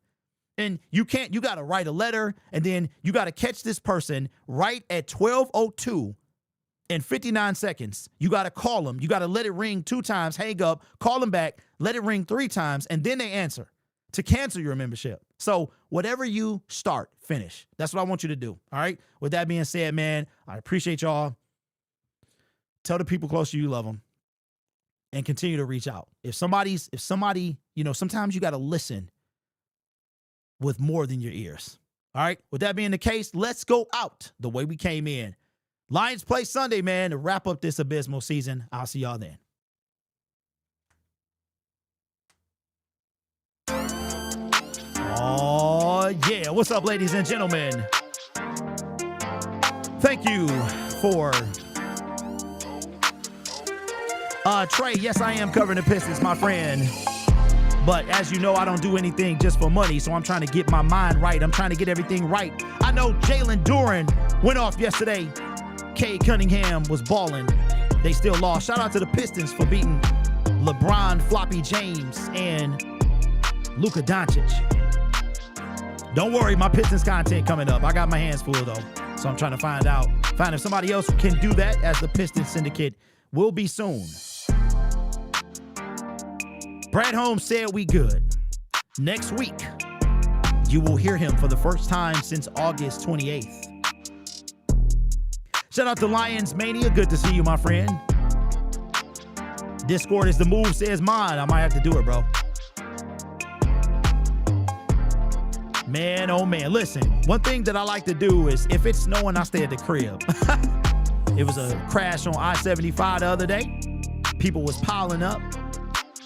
And you got to write a letter, and then you got to catch this person right at 12:02 in 59 seconds. You got to call them. You got to let it ring 2 times, hang up, call them back, let it ring 3 times, and then they answer to cancel your membership. So whatever you start, finish. That's what I want you to do, all right? With that being said, man, I appreciate y'all. Tell the people close to you love them, and continue to reach out. If somebody, sometimes you got to listen with more than your ears. All right. With that being the case, let's go out the way we came in. Lions play Sunday, man, to wrap up this abysmal season. I'll see y'all then. Oh, yeah. What's up, ladies and gentlemen? Thank you for Trey. Yes, I am covering the Pistons, my friend. But as you know, I don't do anything just for money, so I'm trying to get my mind right. I'm trying to get everything right. I know Jalen Duren went off yesterday. Cade Cunningham was balling. They still lost. Shout out to the Pistons for beating LeBron, Floppy James, and Luka Doncic. Don't worry, my Pistons content coming up. I got my hands full, though. So I'm trying to find if somebody else can do that, as the Pistons syndicate will be soon. Brad Holmes said we good. Next week, you will hear him for the first time since August 28th. Shout out to Lions Mania. Good to see you, my friend. Discord is the move, says mine. I might have to do it, bro. Man, oh man. Listen, one thing that I like to do is if it's snowing, I stay at the crib. It was a crash on I-75 the other day. People was piling up.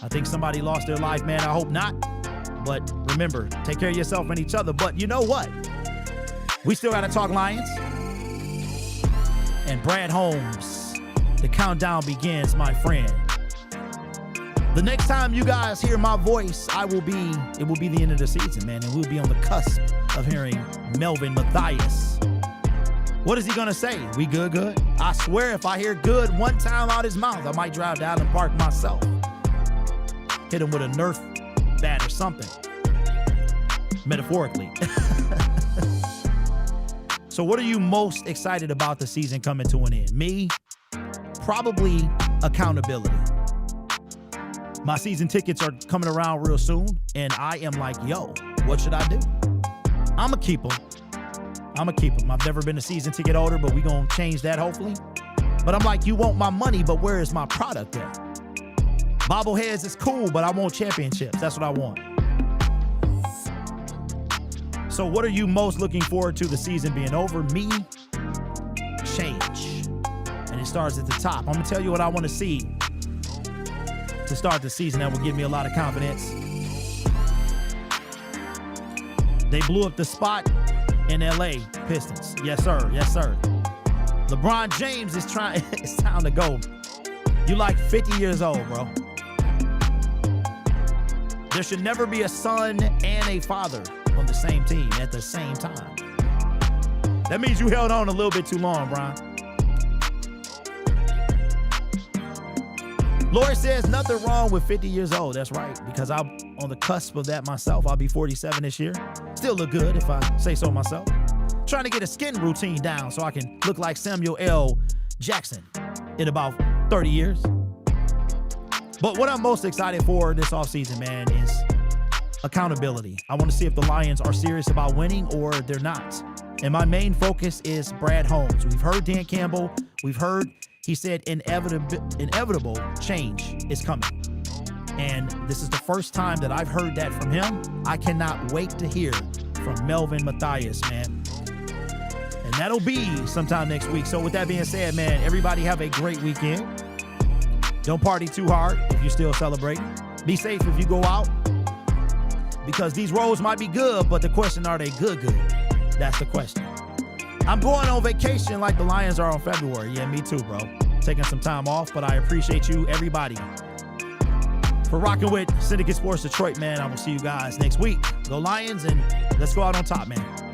I think somebody lost their life, man. I hope not. But remember, take care of yourself and each other. But you know what? We still got to talk Lions. And Brad Holmes, the countdown begins, my friend. The next time you guys hear my voice, it will be the end of the season, man. And we'll be on the cusp of hearing Melvin Mathias. What is he going to say? We good? I swear if I hear good one time out his mouth, I might drive to Allen Park myself. Hit him with a Nerf bat or something. Metaphorically. So what are you most excited about the season coming to an end? Me? Probably accountability. My season tickets are coming around real soon, and I am like, yo, what should I do? I'ma keep them. I've never been a season ticket holder, but we gonna change that hopefully. But I'm like, you want my money, but where is my product at? Bobbleheads is cool, but I want championships. That's what I want. So what are you most looking forward to the season being over? Me? Change. And it starts at the top. I'm going to tell you what I want to see to start the season that will give me a lot of confidence. They blew up the spot in LA Pistons. Yes, sir. LeBron James is trying. It's time to go. You like 50 years old, bro. There should never be a son and a father on the same team at the same time. That means you held on a little bit too long, Brian. Lori says nothing wrong with 50 years old. That's right, because I'm on the cusp of that myself. I'll be 47 this year. Still look good if I say so myself. Trying to get a skin routine down so I can look like Samuel L. Jackson in about 30 years. But what I'm most excited for this offseason, man, is accountability. I want to see if the Lions are serious about winning or they're not. And my main focus is Brad Holmes. We've heard Dan Campbell. We've heard He said inevitable change is coming. And this is the first time that I've heard that from him. I cannot wait to hear from Melvin Mathias, man. And that'll be sometime next week. So with that being said, man, everybody have a great weekend. Don't party too hard if you're still celebrating. Be safe if you go out, because these roads might be good, but the question, are they good? That's the question. I'm going on vacation like the Lions are on February. Yeah, me too, bro. Taking some time off, but I appreciate you, everybody, for rocking with Syndicate Sports Detroit, man. I will see you guys next week. Go Lions, and let's go out on top, man.